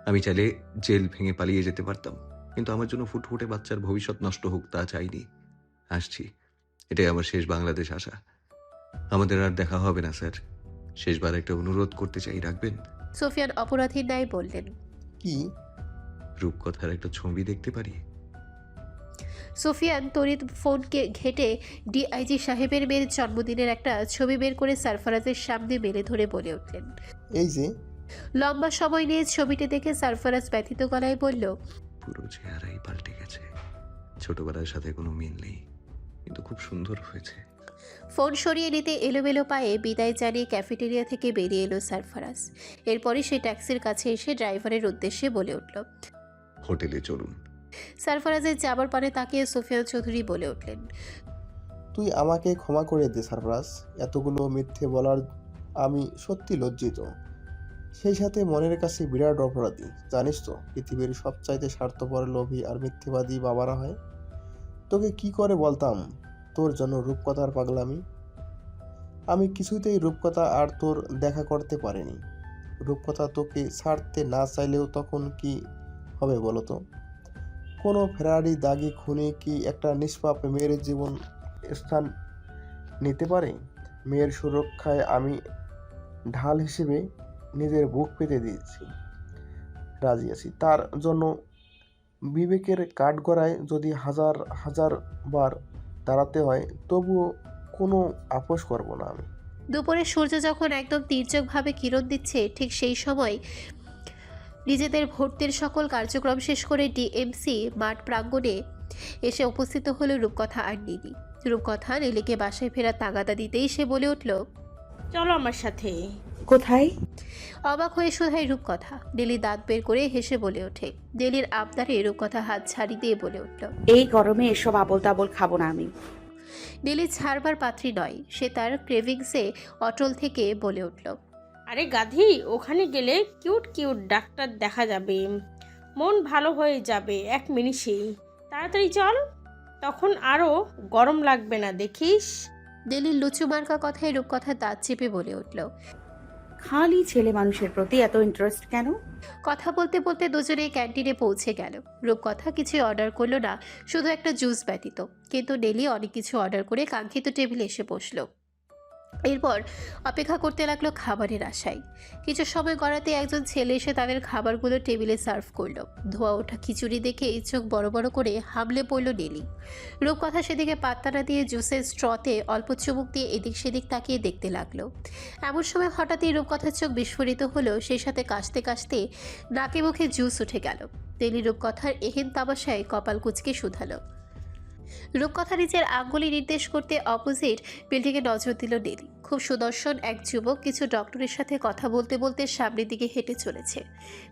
Speaker 3: আমি চাইলে জেল ভেঙে পালিয়ে যেতে পারতাম, কিন্তু আমার জন্য ফুটফুটে বাচ্চার ভবিষ্যৎ নষ্ট হোক তা চাইনি। আসছি, এটাই আমার শেষ বাংলাদেশ আসা। আমাদের আর দেখা হবে না স্যার। শেষবার একটা অনুরোধ করতে চাই, রাখবেন?
Speaker 1: সুফিয়ান অপরাধীর ন্যায় বললেন,
Speaker 7: কি?
Speaker 3: রূপকথার একটা ছবি দেখতে পারি?
Speaker 1: সুফিয়ান তড়িৎ ফোনকে ঘেটে ডিআইজি সাহেবের মেয়ের জন্মদিনের একটা ছবি বের করে সারফারাজের সামনে মেলে ধরে বলে উঠলেন।
Speaker 7: এই যে।
Speaker 1: লম্বা সময় নিয়ে ছবিটি দেখে সারফারাজ ব্যথিত গলায় বলল,
Speaker 3: পুরো চেহারাই পাল্টে গেছে। ছোটবেলার সাথে কোনো মিল নেই, কিন্তু খুব সুন্দর হয়েছে।
Speaker 1: ফোন সরিয়ে নিতে এলোমেলো পায়ে বিদায় জানিয়ে ক্যাফেটেরিয়া থেকে বেরিয়ে এলো সারফারাজ। এরপরই সে ট্যাক্সির কাছে এসে ড্রাইভারের উদ্দেশ্যে বলে উঠল,
Speaker 3: হোটেলে চলুন।
Speaker 1: সারফারাজের যাবার পানে তাকিয়ে সুফিয়ান চৌধুরী বলে উঠলেন,
Speaker 7: তুই আমাকে ক্ষমা করে দে সারফরাজ, এতগুলো মিথ্যে বলার আমি সত্যি লজ্জিত। সেই সাথে মনের কাছে বিরাট অপরাধী। জানিস তো, পৃথিবীর সবচাইতে স্বার্থপর, লোভী আর মিথ্যেবাদী বাবারা হয়। তোকে কি করে বলতাম তোর জন্য রূপকথার পাগলামি। আমি কিছুতেই রূপকথা আর তোর দেখা করতে পারিনি। রূপকথা তোকে ছাড়তে না চাইলেও তখন কি হবে বলো তো? কোনো ফেরারি দাগি খুনি কি একটা নিষ্পাপ মেয়ের জীবন স্থান নিতে পারে? মেয়ের সুরক্ষায় আমি ঢাল হিসেবে নিজের বুক পেতে দিয়েছি, রাজি আছি। তার জন্য বিবেকের কাঠগড়ায় যদি হাজার হাজার বার দাঁড়াতে হয় তবুও কোনো আপোষ করব না আমি।
Speaker 1: দুপুরে সূর্য যখন একদম তীর্যকভাবে কিরণ দিচ্ছে, ঠিক সেই সময় নিজেদের ভর্তির সকল কার্যক্রম শেষ করে ডিএমসি মাঠ প্রাঙ্গণে এসে উপস্থিত হলো রূপকথা আর নীলি। রূপকথা নীলিকে বাসায় ফেরার তাগাদা দিতেই সে বলে উঠল,
Speaker 5: চলো আমার সাথে।
Speaker 4: কোথায়?
Speaker 1: অবাক হয়ে শোধায় রূপকথা। নীলি দাঁত বের করে হেসে বলে ওঠে। নীলির আবদারে রূপকথা হাত ছাড়ি দিয়ে বলে উঠল,
Speaker 4: এই গরমে এসব আবল তাবল খাবো না আমি।
Speaker 1: নীলি ছাড়বার পাত্রী নয়, সে তার ক্রেভিংসে অটল থেকে বলে উঠল,
Speaker 5: আরে গাধি, ওখানে গেলে কিউট কিউট ডাক্তার দেখা যাবে, মন ভালো হয়ে যাবে 1 মিনিটেই। তাড়াতাড়ি চল, তখন আরও গরম লাগবে না দেখিস।
Speaker 1: নীলির লুচু মার্কা কথায় রূপকথা দাঁত চেপে বলে উঠল।
Speaker 4: খালি ছেলে মানুষের প্রতি এত ইন্টারেস্ট কেন?
Speaker 1: কথা বলতে বলতে দুজনেই ক্যান্টিনে পৌঁছে গেল। রূপকথা কিছুই অর্ডার করলো না, শুধু একটা জুস ব্যতীত। কিন্তু নীলি অনেক কিছু অর্ডার করে কাঙ্ক্ষিত টেবিলে এসে বসলো। এরপর অপেক্ষা করতে লাগলো খাবারের আশায়। কিছু সময় গড়াতে একজন ছেলে এসে তাদের খাবারগুলো টেবিলে সার্ভ করলো। ধোয়া ওঠা খিচুড়ি দেখে চোখ বড় বড় করে হামলে পড়ল নীলি। রূপকথা সেদিকে পাত্তা না দিয়ে জুসের স্ট্রতে অল্প চুমুক দিয়ে এদিক সেদিক তাকিয়ে দেখতে লাগলো। এমন সময় হঠাৎই রূপকথার চোখ বিস্ফোরিত হলো, সেই সাথে কাশতে কাশতে নাকে মুখে জুস উঠে গেল। নীলি রূপকথার এহেন তামাশায় কপাল কুঁচকে শুধালো। রূপকথা নিজের আঙ্গুলি নির্দেশ করতে অপোজিট বিল্ডিংয়ে নজর দিল নীলি। খুব সুদর্শন এক যুবক কিছু ডক্টরের সাথে কথা বলতে বলতে সামনের দিকে হেঁটে চলেছে।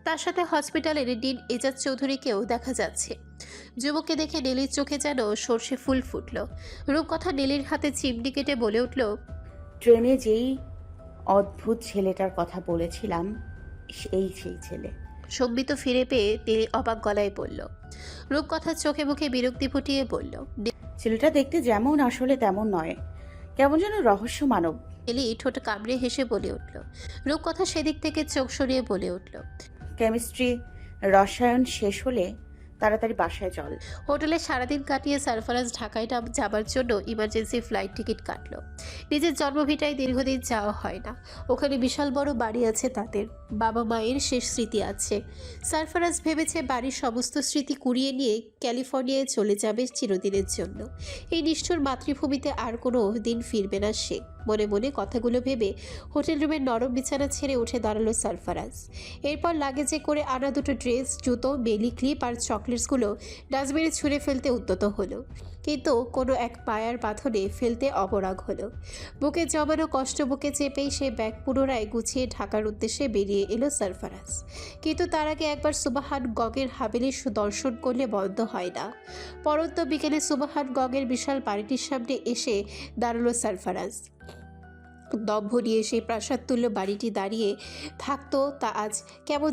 Speaker 1: তার সাথে হসপিটালের ডিন এজাজ চৌধুরীকেও দেখা যাচ্ছে। যুবককে দেখে নীলির চোখে যেন সর্ষে ফুল ফুটল। রূপকথা নীলির হাতে চিমটি কেটে বলে উঠল,
Speaker 4: ট্রেনে যেই অদ্ভুত ছেলেটার কথা বলেছিলাম, এই সেই ছেলে।
Speaker 1: সম্বিত ফিরে পেয়ে নীলি অবাক গলায় বলল। রূপকথার চোখে মুখে বিরক্তি ফুটিয়ে বলল,
Speaker 4: ছেলেটা দেখতে যেমন আসলে তেমন নয়, কেমন যেন রহস্য মানব।
Speaker 1: নীলি ঠোঁট কামড়ে হেসে বলে উঠল। রূপকথা সেদিক থেকে চোখ সরিয়ে বলে উঠল,
Speaker 4: কেমিস্ট্রি রসায়ন শেষ হলে তাড়াতাড়ি বাসায় চল।
Speaker 1: হোটেলে সারাদিন কাটিয়ে সারফারাজ ঢাকায় যাবার জন্য ইমার্জেন্সি ফ্লাইট টিকিট কাটলো। নিজের জন্মভিটায় দীর্ঘদিন যাওয়া হয় না। ওখানে বিশাল বড় বাড়ি আছে তাদের, বাবা মায়ের শেষ স্মৃতি আছে। সারফারাজ ভেবেছে বাড়ির সমস্ত স্মৃতি কুড়িয়ে নিয়ে ক্যালিফোর্নিয়ায় চলে যাবে চিরদিনের জন্য। এই নিষ্ঠুর মাতৃভূমিতে আর কোনো দিন ফিরবে না সে। মনে মনে কথাগুলো ভেবে হোটেল রুমের নরম বিছানা ছেড়ে উঠে দাঁড়ালো সারফারাজ। এরপর লাগেজে করে আনা দুটো ড্রেস, জুতো, বেলি ক্লিপ আর চকলেটসগুলো ডাস্টবিনে ছুঁড়ে ফেলতে উদ্যত হলো, কিন্তু কোনো এক পায়ার পাথরে ফেলতে অপরাগ হলো। বুকে জমানো কষ্ট বুকে চেপেই সে ব্যাগ পুনরায় গুছিয়ে ঢাকার উদ্দেশ্যে বেরিয়ে এলো সারফারাজ। কিন্তু তার আগে একবার সুবাহান গগের হাভেলি দর্শন করলে বন্ধ হয় না। পরন্ত বিকেলে সুবাহান গগের বিশাল বাড়িটির সামনে এসে দাঁড়ালো সারফারাজ। দম্ভ নিয়ে সেই প্রাসাদ তুল্য বাড়িটি দাঁড়িয়ে থাকতো তা আজ কেমন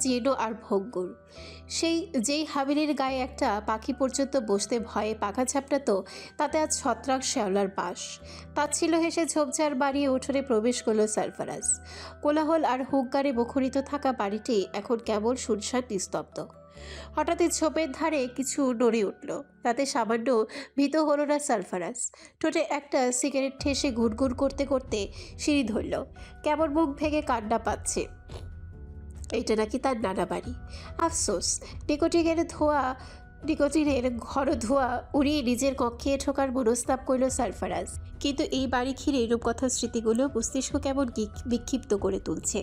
Speaker 1: জীর্ণ আর ভঙ্গুর। যেই হাভেলির গায়ে একটা পাখি পর্যন্ত বসতে ভয়ে পাখা ঝাপটাতো, তাতে আজ ছত্রাক শ্যাওলার বাস। তাচ্ছিল্য হেসে ঝোপঝাড় বাড়িয়ে উঠোনে প্রবেশ করলো সারফারাজ। কোলাহল আর হুঙ্কারে মুখরিত থাকা বাড়িটি এখন কেবল শুনশান নিস্তব্ধ। হঠাৎই ঝোপের ধারে কিছু নড়ে উঠল, তাতে সামান্য ভীত হলো না সারফারাজ। ঠোঁটে একটা সিগারেট ঠেসে ঘুরঘুর করতে করতে সিঁড়ি ধরল। কেমন মুখ ভেঙে কান্না পাচ্ছে। এটা নাকি তার নানা বাড়ি। আফসোস, নিকোটিনের ঘর ধোয়া উড়িয়ে নিজের কক্ষে ঢোকার মনস্তাপ করল সারফারাজ। কিন্তু এই বাড়ি ঘিরে রূপকথার স্মৃতিগুলো মস্তিষ্ক কেমন বিক্ষিপ্ত করে তুলছে।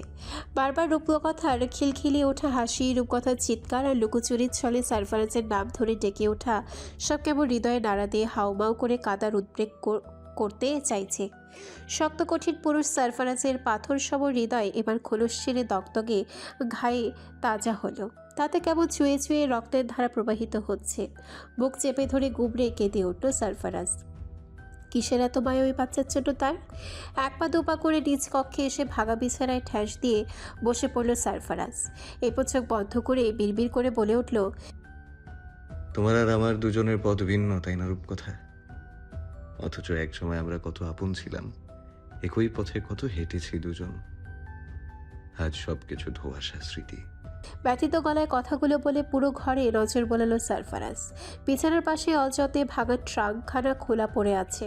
Speaker 1: বারবার রূপকথার খিলখিলিয়ে ওঠা হাসি, রূপকথার চিৎকার আর লুকোচুরির ছলে সারফারাজের নাম ধরে ডেকে ওঠা সব কেমন হৃদয়ে নাড়া দিয়ে হাউমাউ করে কাদার উদ্বেগ করতে চাইছে। শক্ত কঠিন পুরুষ সারফারাজের পাথর সম হৃদয় এবার খোলস ছেড়ে দগদগে ঘায়ে তাজা হলো। তাতে কেমন চুয়ে চুয়ে রক্তের ধারা প্রবাহিত হচ্ছে। বুক চেপে ধরে গুবড়ে কেঁদে উঠল সারফারাজ। কিসের এত মায়া ওই বাচ্চার জন্য তার? এক পা দুপা করে নিজ কক্ষে এসে ভাঙা বিছানায় ঠ্যাস দিয়ে বসে পড়ল সারফারাজ। এ চোখ বন্ধ করে বিড়বিড় করে বলে উঠল,
Speaker 3: তোমার আর আমার দুজনের পথ ভিন্ন, তাই না রূপকথা? অথচ একসময় আমরা কত আপন ছিলাম, একই পথে কত হেঁটেছি দুজন। আজ সবকিছু ধোঁয়াশা স্মৃতি।
Speaker 1: ব্যথিত গলায় কথাগুলো বলে পুরো ঘরে নজর বোলালো সারফারাজ। বিছানার পাশে অযত্নে ভাঙা ট্রাঙ্কখানা খোলা পড়ে আছে।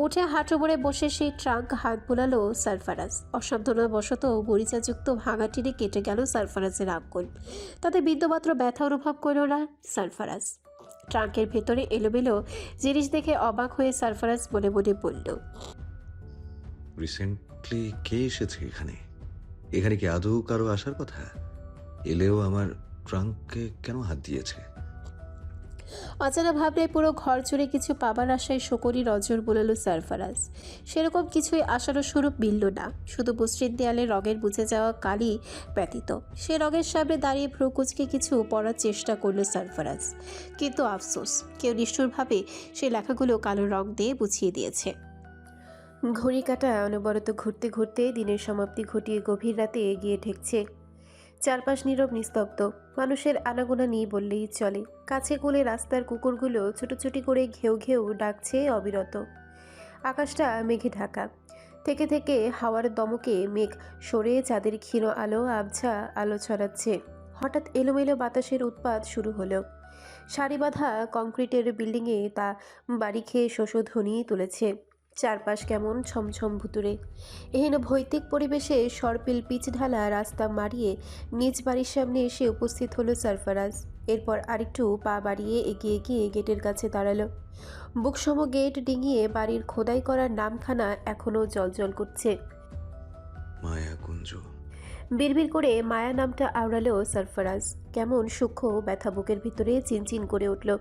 Speaker 1: উঠে হাঁটু ভরে বসে সেই ট্রাঙ্ক হাত বোলালো সারফারাজ। অসাবধানতাবশত মরিচাযুক্ত ভাঙা টিনে কেটে গেল সারফারাজের আঙ্গুল। তাতে বিন্দুমাত্র ব্যথা অনুভব করল না সারফারাজ। ট্রাঙ্কের ভেতরে এলোমেলো জিনিস দেখে অবাক হয়ে সারফারাজ মনে মনে বলল,
Speaker 3: রিসেন্টলি কে এসেছে এখানে? এখানে কি আদৌ কারো আসার কথা? এলেও আমার ট্রাঙ্কে কেন হাত দিয়েছে?
Speaker 1: অজানা ভাবলে পুরো ঘর জুড়ে কিছু পাবার আশায় শকুনি নজর বোলালো সারফারাজ। সেরকম কিছুই আশারও স্বরূপ মিলল না, শুধু মসৃণ দেয়ালে রঙের বুঝে যাওয়া কালি ব্যতীত। সে রঙের সামনে দাঁড়িয়ে ভ্রুকুচকে কিছু পড়ার চেষ্টা করলো সারফারাজ, কিন্তু আফসোস, কেউ নিষ্ঠুরভাবে সে লেখাগুলো কালো রং দিয়ে বুঝিয়ে দিয়েছে। ঘড়ি কাঁটা অনবরত ঘুরতে ঘুরতে দিনের সমাপ্তি ঘটিয়ে গভীর রাতে এগিয়ে ঠেকছে। চারপাশ নীরব নিস্তব্ধ, মানুষের আনাগোনা নেই বললেই চলে। কাছে কোলে রাস্তার কুকুরগুলো ছুটোছুটি করে ঘেউ ঘেউ ডাকছে অবিরত। আকাশটা মেঘে ঢাকা, থেকে থেকে হাওয়ার দমকে মেঘ সরে চাঁদের ক্ষীণ আলো আবছা আলো ছড়াচ্ছে। হঠাৎ এলোমেলো বাতাসের উৎপাত শুরু হলো। সারি বাঁধা কংক্রিটের বিল্ডিংয়ে তা বাড়ি খেয়ে শোষধ্বনি তুলেছে। চারপাশ কেমন ছমছম ভুতুরে। এহেন ভৌতিক পরিবেশে সরপিল পিচ ঢালা রাস্তা মারিয়ে নিজ বাড়ির সামনে এসে উপস্থিত হলো সারফারাজ। এরপর আরেকটু পা বাড়িয়ে এগিয়ে গিয়ে গেটের কাছে দাঁড়ালো। বুকসম গেট ডিঙিয়ে বাড়ির খোদাই করার নামখানা এখনও জলজল করছে।
Speaker 3: মায়াকুঞ্জ।
Speaker 1: বিড়বিড় করে মায়া নামটা আওড়ালো সারফারাজ। কেমন সূক্ষ্ম ব্যথা বুকের ভিতরে চিনচিন করে উঠল।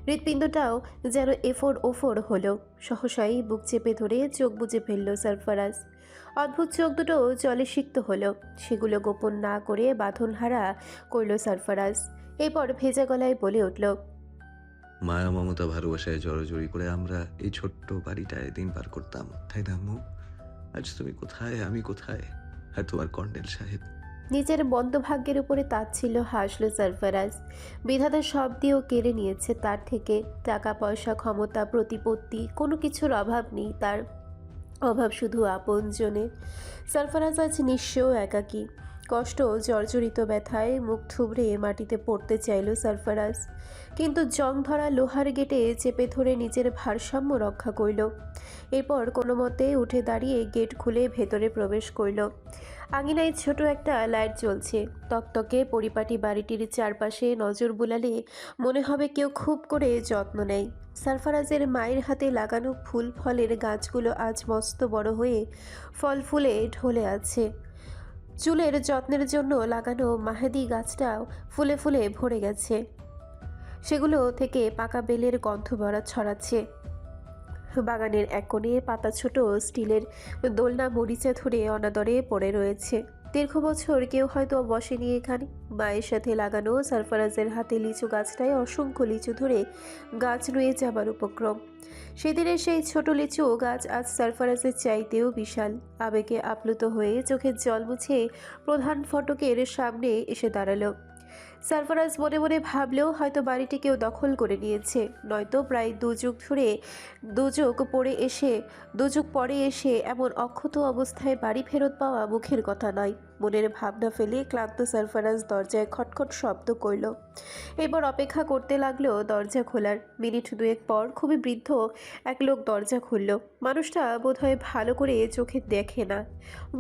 Speaker 1: হৃৎপিণ্ডটাও যেন এফোর ওফোর হলো। সহসাই বুক চেপে ধরে চোখ বুজে ফেলল সারফারাজ। অদ্ভুত চোখ দুটো জলে সিক্ত হলো। সেগুলো গোপন না করে বাঁধনহারা করল সারফারাজ। এরপর ভেজা গলায় বলে উঠল,
Speaker 3: মায়া মমতা ভালোবাসায় জড়জড়ি করে আমরা এই ছোট্ট বাড়িটায় দিন পার করতাম, তাই না আম্মু? আজ তুমি কোথায়, আমি কোথায়, আর তোমার কর্নেল সাহেব?
Speaker 1: নিজের বন্ধ ভাগ্যের উপরে তাচ্ছিল্য হাসল সারফারাজ। বিধাতা সব দিয়েও কেড়ে নিয়েছে তার থেকে। টাকা পয়সা ক্ষমতা প্রতিপত্তি কোনো কিছুর অভাব নেই তার, অভাব শুধু আপনজনের। সারফারাজ আজ নিঃস্ব একাকী। কষ্ট জর্জরিত ব্যথায় মুখ থুবড়ে মাটিতে পড়তে চাইল সারফারাজ, কিন্তু জং ধরা লোহার গেটে চেপে ধরে নিজের ভারসাম্য রক্ষা করল। এরপর কোনো মতে উঠে দাঁড়িয়ে গেট খুলে ভেতরে প্রবেশ করল। আঙিনায় ছোট একটা লাইট জ্বলছে। তকতকে পরিপাটি বাড়িটির চারপাশে নজর বুলালে মনে হবে কেউ খুব করে যত্ন নেয়। সারফারাজের মায়ের হাতে লাগানো ফুল ফলের গাছগুলো আজ মস্ত বড় হয়ে ফল ফুলে ঢলে আছে। চুলের যত্নের জন্য লাগানো মাহেদি গাছটাও ফুলে ফুলে ভরে গেছে। সেগুলো থেকে পাকা বেলের গন্ধ ভরা ছড়াচ্ছে। বাগানের এক কোণে পাতা ছোট স্টিলের দোলনা মরিচা ধরে অনাদরে পড়ে রয়েছে। দীর্ঘ বছর কেউ হয়তো বসেনি এখানে। মায়ের সাথে লাগানো সারফারাজের হাতে লিচু গাছটায় অসংখ্য লিচু ধরে গাছ নুয়ে যাবার উপক্রম। সেদিনের সেই ছোট লিচু গাছ আজ সারফারাজের চাইতেও বিশাল। আবেগে আপ্লুত হয়ে চোখের জল মুছে প্রধান ফটকের সামনে এসে দাঁড়ালো। সারফারাজ মনে মনে ভাবলেও হয়তো বাড়িটি কেউ দখল করে নিয়েছে, নয়তো প্রায় দুযুগ পরে এসে এমন অক্ষত অবস্থায় বাড়ি ফেরত পাওয়া মুখের কথা নয়। মনের ভাবনা ফেলে ক্লান্ত সারফারাজ দরজায় খটখট শব্দ করল। এবার অপেক্ষা করতে লাগলো দরজা খোলার। মিনিট দুয়েক পর খুবই বৃদ্ধ এক লোক দরজা খুলল। মানুষটা বোধহয় ভালো করে চোখে দেখে না।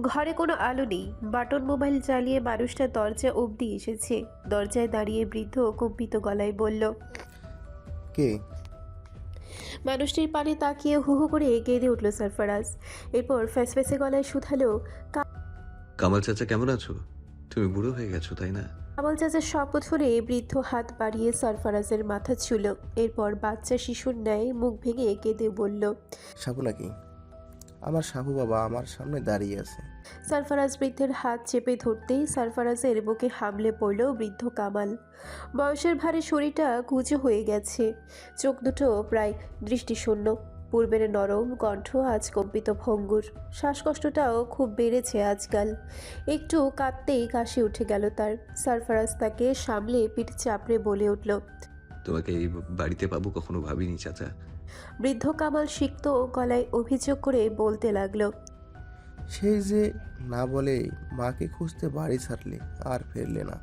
Speaker 1: ঘরে কোনো আলো নেই। বাটন মোবাইল জ্বালিয়ে মানুষটা দরজা অবধি এসেছে। দরজায় দাঁড়িয়ে বৃদ্ধ কম্পিত গলায় বলল,
Speaker 7: কে?
Speaker 1: মানুষটির পানে তাকিয়ে হু হু করে কেঁদে উঠল সারফারাজ। এরপর ফ্যাসফ্যাসে গলায় শুধালো,
Speaker 3: কামাল চাচা কেমন আছো? তুমি বুড়ো হয়ে গেছো, তাই না?
Speaker 1: কামাল চাচার শপথ হলে বৃদ্ধ হাত বাড়িয়ে সারফারাজের মাথা ছুঁল। এরপর বাচ্চা শিশুর ন্যায় মুখ ভেঙে কেঁদে বলল,
Speaker 7: সাবু নাকি? আমার সাবু বাবা আমার সামনে দাঁড়িয়ে আছে।
Speaker 1: সারফারাজ বৃদ্ধের হাত চেপে ধরতেই সারফারাজের বুকে হামলে পড়ল বৃদ্ধ কামাল। বয়সের ভারে শরীরটা কুঁচো হয়ে গেছে, চোখ দুটো প্রায় দৃষ্টিশূন্য। পূর্বের নরম কণ্ঠ আজ কম্পিত ভঙ্গুর। শ্বাসকষ্টটাও খুব বেড়েছে আজকাল। একটু কাঁদতেই কাশি উঠে গেল তার। সারফারাজ তাকে সামলে পিঠ চাপড়ে বলে উঠল,
Speaker 11: তোমাকে এই বাড়িতে পাবো কখনো ভাবিনি চাচা।
Speaker 1: বৃদ্ধ কামাল সিক্ত গলায় অভিযোগ করে বলতে লাগলো।
Speaker 7: সেই যে না বলে মাকে খুঁজতে বাড়ি ছাড়লে আর ফিরলে না।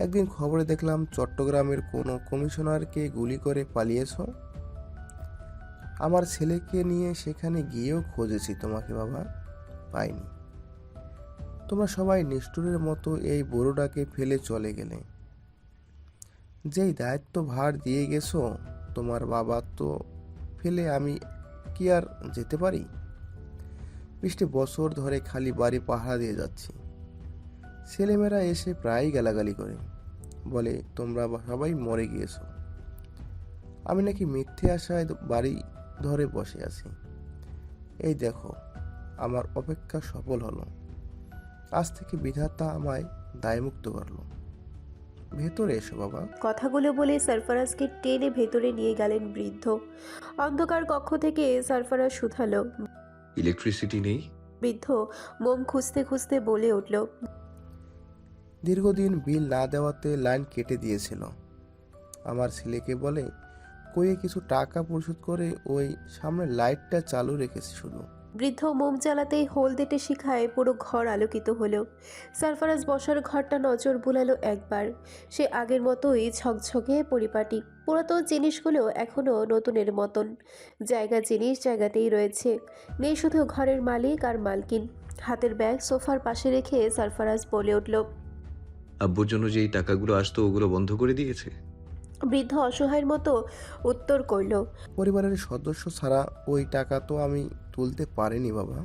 Speaker 7: একদিন খবরে দেখলাম চট্টগ্রামের কোনো কমিশনারকে গুলি করে পালিয়েছ। আমার ছেলেকে নিয়ে সেখানে গিয়েও খুঁজেছি তোমাকে বাবা, পাইনি। তোমরা সবাই নিষ্ঠুরের মতো এই বুড়োটাকে ফেলে চলে গেলে। যেই দায়িত্ব ভার দিয়ে গেছো তোমার বাবা, তো ফেলে আমি কি আর যেতে পারি? 20 বছর ধরে খালি বাড়ি পাহারা দিয়ে যাচ্ছি। ছেলেমেয়েরা এসে প্রায়ই গালাগালি করে, বলে তোমরা সবাই মরে গিয়েছো। আমি নাকি মিথ্যে আশায় বাড়ি ধরে বসে আছি। এই দেখো আমার অপেক্ষা সফল হলো। আজ থেকে বিধাতা আমায় দায়মুক্ত করলো। ভেতরে এসো বাবা।
Speaker 1: কথাগুলো বলে সরফরাজকে টেনে ভেতরে নিয়ে গেলেন বৃদ্ধ। অন্ধকার কক্ষ থেকে সরফরাজ শুধালো।
Speaker 11: ইলেকট্রিসিটি নেই?
Speaker 1: বৃদ্ধ মোম খুঁজতে খুঁজতে বলে উঠল।
Speaker 7: দীর্ঘদিন বিল না দেওয়াতে লাইন কেটে দিয়েছিল। আমার ছেলেকে বলে কইয়ে কিছু টাকা পরিশোধ করে ওই সামনে লাইটটা চালু রেখেছি শুধু।
Speaker 1: বৃদ্ধ মোম জ্বালাতেই হলদেটে শিখায় পুরো ঘর আলোকিত হলো। সরফরাজ বসার ঘরটা নজর বুলালো একবার। সে আগের মতোই ঝকঝকে পরিপাটি। পুরাতন জিনিসগুলো এখনও নতুনের মতন। জায়গা জিনিস জায়গাতেই রয়েছে, নেই শুধু ঘরের মালিক আর মালকিন। হাতের ব্যাগ সোফার পাশে রেখে সরফরাজ বলে উঠল।
Speaker 11: আব্বুর জন্য যেই টাকাগুলো আসতো ওগুলো বন্ধ করে দিয়েছে?
Speaker 1: বৃদ্ধ অসহায়ের মতো উত্তর করল।
Speaker 7: পরিবারের সদস্য ছাড়া ওই টাকা তো আমি তুলতে পারিনি বাবা।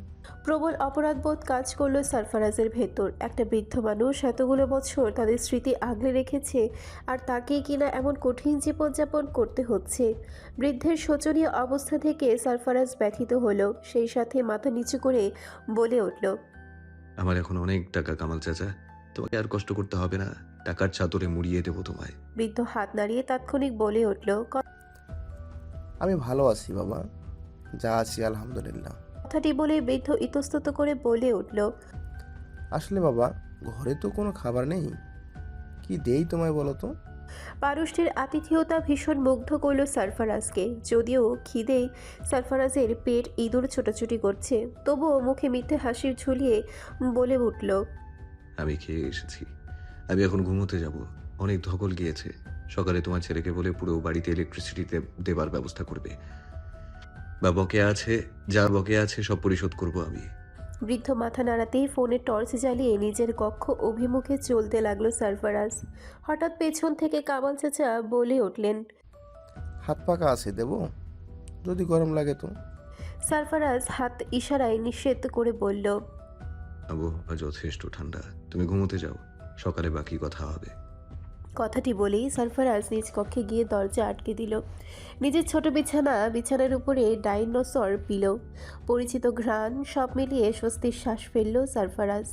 Speaker 1: প্রবল অপরাধবোধ কাজ করলো সরফরাজের ভেতর। একটা বৃদ্ধ মানুষ এতগুলো বছর তাদের স্মৃতি আগলে রেখেছে, আর তাকেই কিনা এমন কঠিন জীবনযাপন করতে হচ্ছে। বৃদ্ধের শোচনীয় অবস্থা থেকে সরফরাজ ব্যথিত হলো, সেই সাথে মাথা নিচু করে বলে উঠল।
Speaker 11: আমার এখন অনেক টাকা কামাল চাচা, তোমাকে আর কষ্ট করতে হবে না। টাকার চাদরে মুড়িয়ে দেবো তোমায়।
Speaker 1: বৃদ্ধ হাত নাড়িয়ে তাৎক্ষণিক বলে উঠল।
Speaker 7: আমি ভালো আছি বাবা, যা আছি আলহামদুলিল্লাহ।
Speaker 1: কথাটি বলে বৃদ্ধ ইতস্তত করে বলে উঠল।
Speaker 7: আসলে বাবা ঘরে তো কোনো খাবার নেই, কি দেই তোমায় বলো তো?
Speaker 1: পারুষ্টির আতিথেয়তা ভীষণ মুগ্ধ করল সরফরাজকে। যদিও খিদেই সরফরাজের পেট ইঁদুর ছোটাছুটি করছে, তবুও মুখে মিথ্যে হাসির ঝুলিয়ে বলে উঠল।
Speaker 11: আমি খেয়ে এসেছি, আমি এখন ঘুমোতে যাব। অনেক ধকল গিয়েছে। সকালে তোমার ছেলেকে বলে পুরো বাড়িতে ইলেকট্রিসিটিতে দেবার ব্যবস্থা করবে। বা বকেয়া আছে, যা বকেয়া আছে সব পরিশোধ করব আমি।
Speaker 1: বৃদ্ধ মাথা নাড়াতেই ফোনের টর্চ জ্বালিয়ে নিজের কক্ষ অভিমুখে চলতে লাগলো সরফরাজ। হঠাৎ পেছন থেকে কামাল চাচা বলে উঠলেন।
Speaker 7: হাত পাকা আছে দেবো, যদি গরম লাগে তো।
Speaker 1: সরফরাজ হাত ইশারায় নিষেধ করে বলল।
Speaker 11: আবহাওয়া যথেষ্ট ঠান্ডা, তুমি ঘুমোতে যাও, সকালে বাকি কথা হবে।
Speaker 1: কথাটি বলেই সরফরাজ নিজ কক্ষে গিয়ে দরজা আটকে দিল। নিজের ছোট বিছানার উপরে ডাইনোসর পিলো, পরিচিত ঘ্রাণ, সব মিলিয়ে স্বস্তির শ্বাস ফেলল সরফরাজ।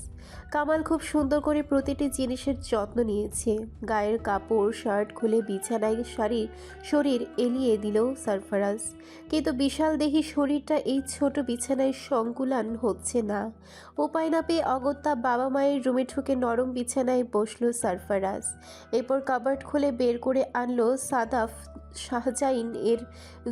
Speaker 1: কামাল খুব সুন্দর করে প্রতিটি জিনিসের যত্ন নিয়েছে। গায়ের কাপড় শার্ট খুলে বিছানায় শরীর এলিয়ে দিল সরফরাজ। কিন্তু বিশাল দেহি শরীরটা এই ছোট বিছানায় সংকুলান হচ্ছে না। উপায় না পেয়ে অগত্যা বাবা মায়ের রুমে ঢুকে নরম বিছানায় বসলো সরফরাজ। এরপর কাবার্ড খুলে বের করে আনলো সাদাফ শাহজাইন এর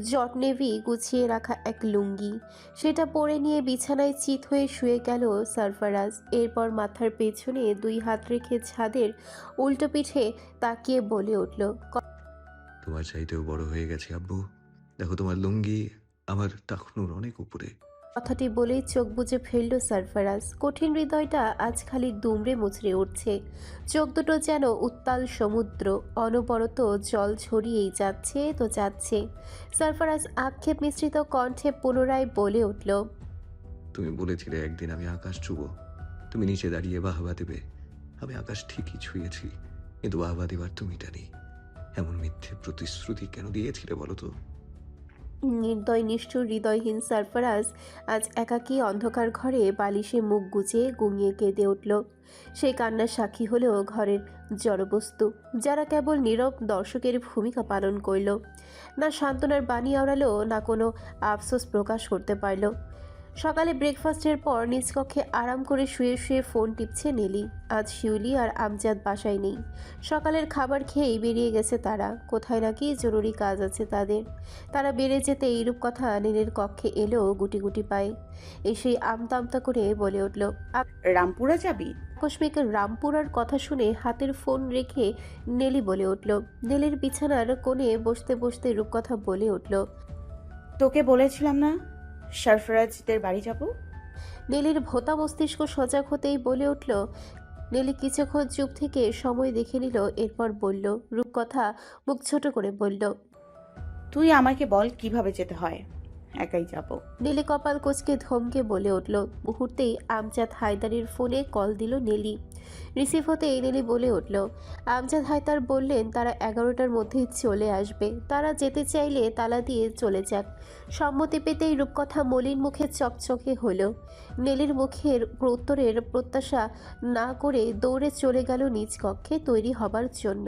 Speaker 1: জটনেভি গুছিয়ে রাখা এক লুঙ্গি। সেটা পরে নিয়ে বিছানায় চিত হয়ে শুয়ে গেল সরফরাজ। এরপর মাথার পেছনে 2 হাত রেখে ছাদের উল্টো পিঠে তাকিয়ে বলে উঠল।
Speaker 11: তোমার চাইতেও বড় হয়ে গেছে আব্বু, দেখো তোমার লুঙ্গি আমার টাকনুর অনেক উপরে।
Speaker 1: কথাটি বলেই চোখ বুজে ফেলল সরফরাজ। কঠিন হৃদয়টা আজ খালি দুমড়ে মুচড়ে উঠছে। চোখ দুটো যেন উত্তাল সমুদ্র, অনবরত জল ছড়িয়েই যাচ্ছে তো যাচ্ছে। সরফরাজ আক্ষেপ মিশ্রিত কণ্ঠে পুনরায় বলে উঠল।
Speaker 11: তুমি বলেছিলে একদিন আমি আকাশ ছুঁব, তুমি নিচে দাঁড়িয়ে বাহবা দেবে। আমি আকাশ ঠিকই ছুঁয়েছি, কিন্তু বাহবা দেবার তুমিটা নেই। এমন মিথ্যে প্রতিশ্রুতি কেন দিয়েছিলে বলো তো?
Speaker 1: নির্দয় নিষ্ঠুর হৃদয়হীন সরফরাজ আজ একাকী অন্ধকার ঘরে বালিশে মুখ গুজে ঘুমিয়ে কেঁদে উঠল। সেই কান্নার সাক্ষী হলো ঘরের জড়বস্তু, যারা কেবল নীরব দর্শকের ভূমিকা পালন করল। না সান্ত্বনার বাণী আওড়ালো, না কোনো আফসোস প্রকাশ করতে পারল। সকালে ব্রেকফাস্টের পর নিজ কক্ষে আরাম করে শুয়ে শুয়ে ফোন টিপছে নেলি। আজ শিউলি আর আমজাদ বাসায় নেই। সকালের খাবার খেয়েই বেরিয়ে গেছে তারা। কোথায় নাকি জরুরি কাজ আছে তাদের। তারা বেড়ে যেতে এইরূপ কথা নীলের কক্ষে এলেও গুটি গুটি পায়। এসেই আমতা আমতা করে বলে উঠল,
Speaker 4: রামপুরা যাবি?
Speaker 1: আকস্মিক রামপুরার কথা শুনে হাতের ফোন রেখে নেলি বলে উঠল। নেলির বিছানার কোণে বসতে বসতে রূপকথা বলে উঠল,
Speaker 4: তোকে বলেছিলাম না সরফরাজদের বাড়ি যাব।
Speaker 1: নেলির ভোতা মস্তিষ্ক সজাগ হতেই বলে উঠল। নেলি কিছুক্ষণ চুপ থেকে সময় দেখে নিল, এরপর বলল, রূপকথা মুখ ছোট করে বলল,
Speaker 4: তুই আমাকে বল কিভাবে যেতে হয়। একাই যাব।
Speaker 1: নেলি কপাল কোচকে ধমকে বলে উঠল। মুহূর্তেই আমজাদ হায়দারের ফোনে কল দিল নেলি। রিসিভ হতেই নেলি বলে উঠল, আমজাদ হায়দার বললেন তারা 11টার মধ্যেই চলে আসবে। তারা যেতে চাইলে তালা দিয়ে চলে যাক। সম্মতি পেতেই রূপকথা মলিন মুখে চকচকে হলো। নেলির মুখের উত্তরের প্রত্যাশা না করে দৌড়ে চলে গেল নিজ কক্ষে তৈরি হবার জন্য।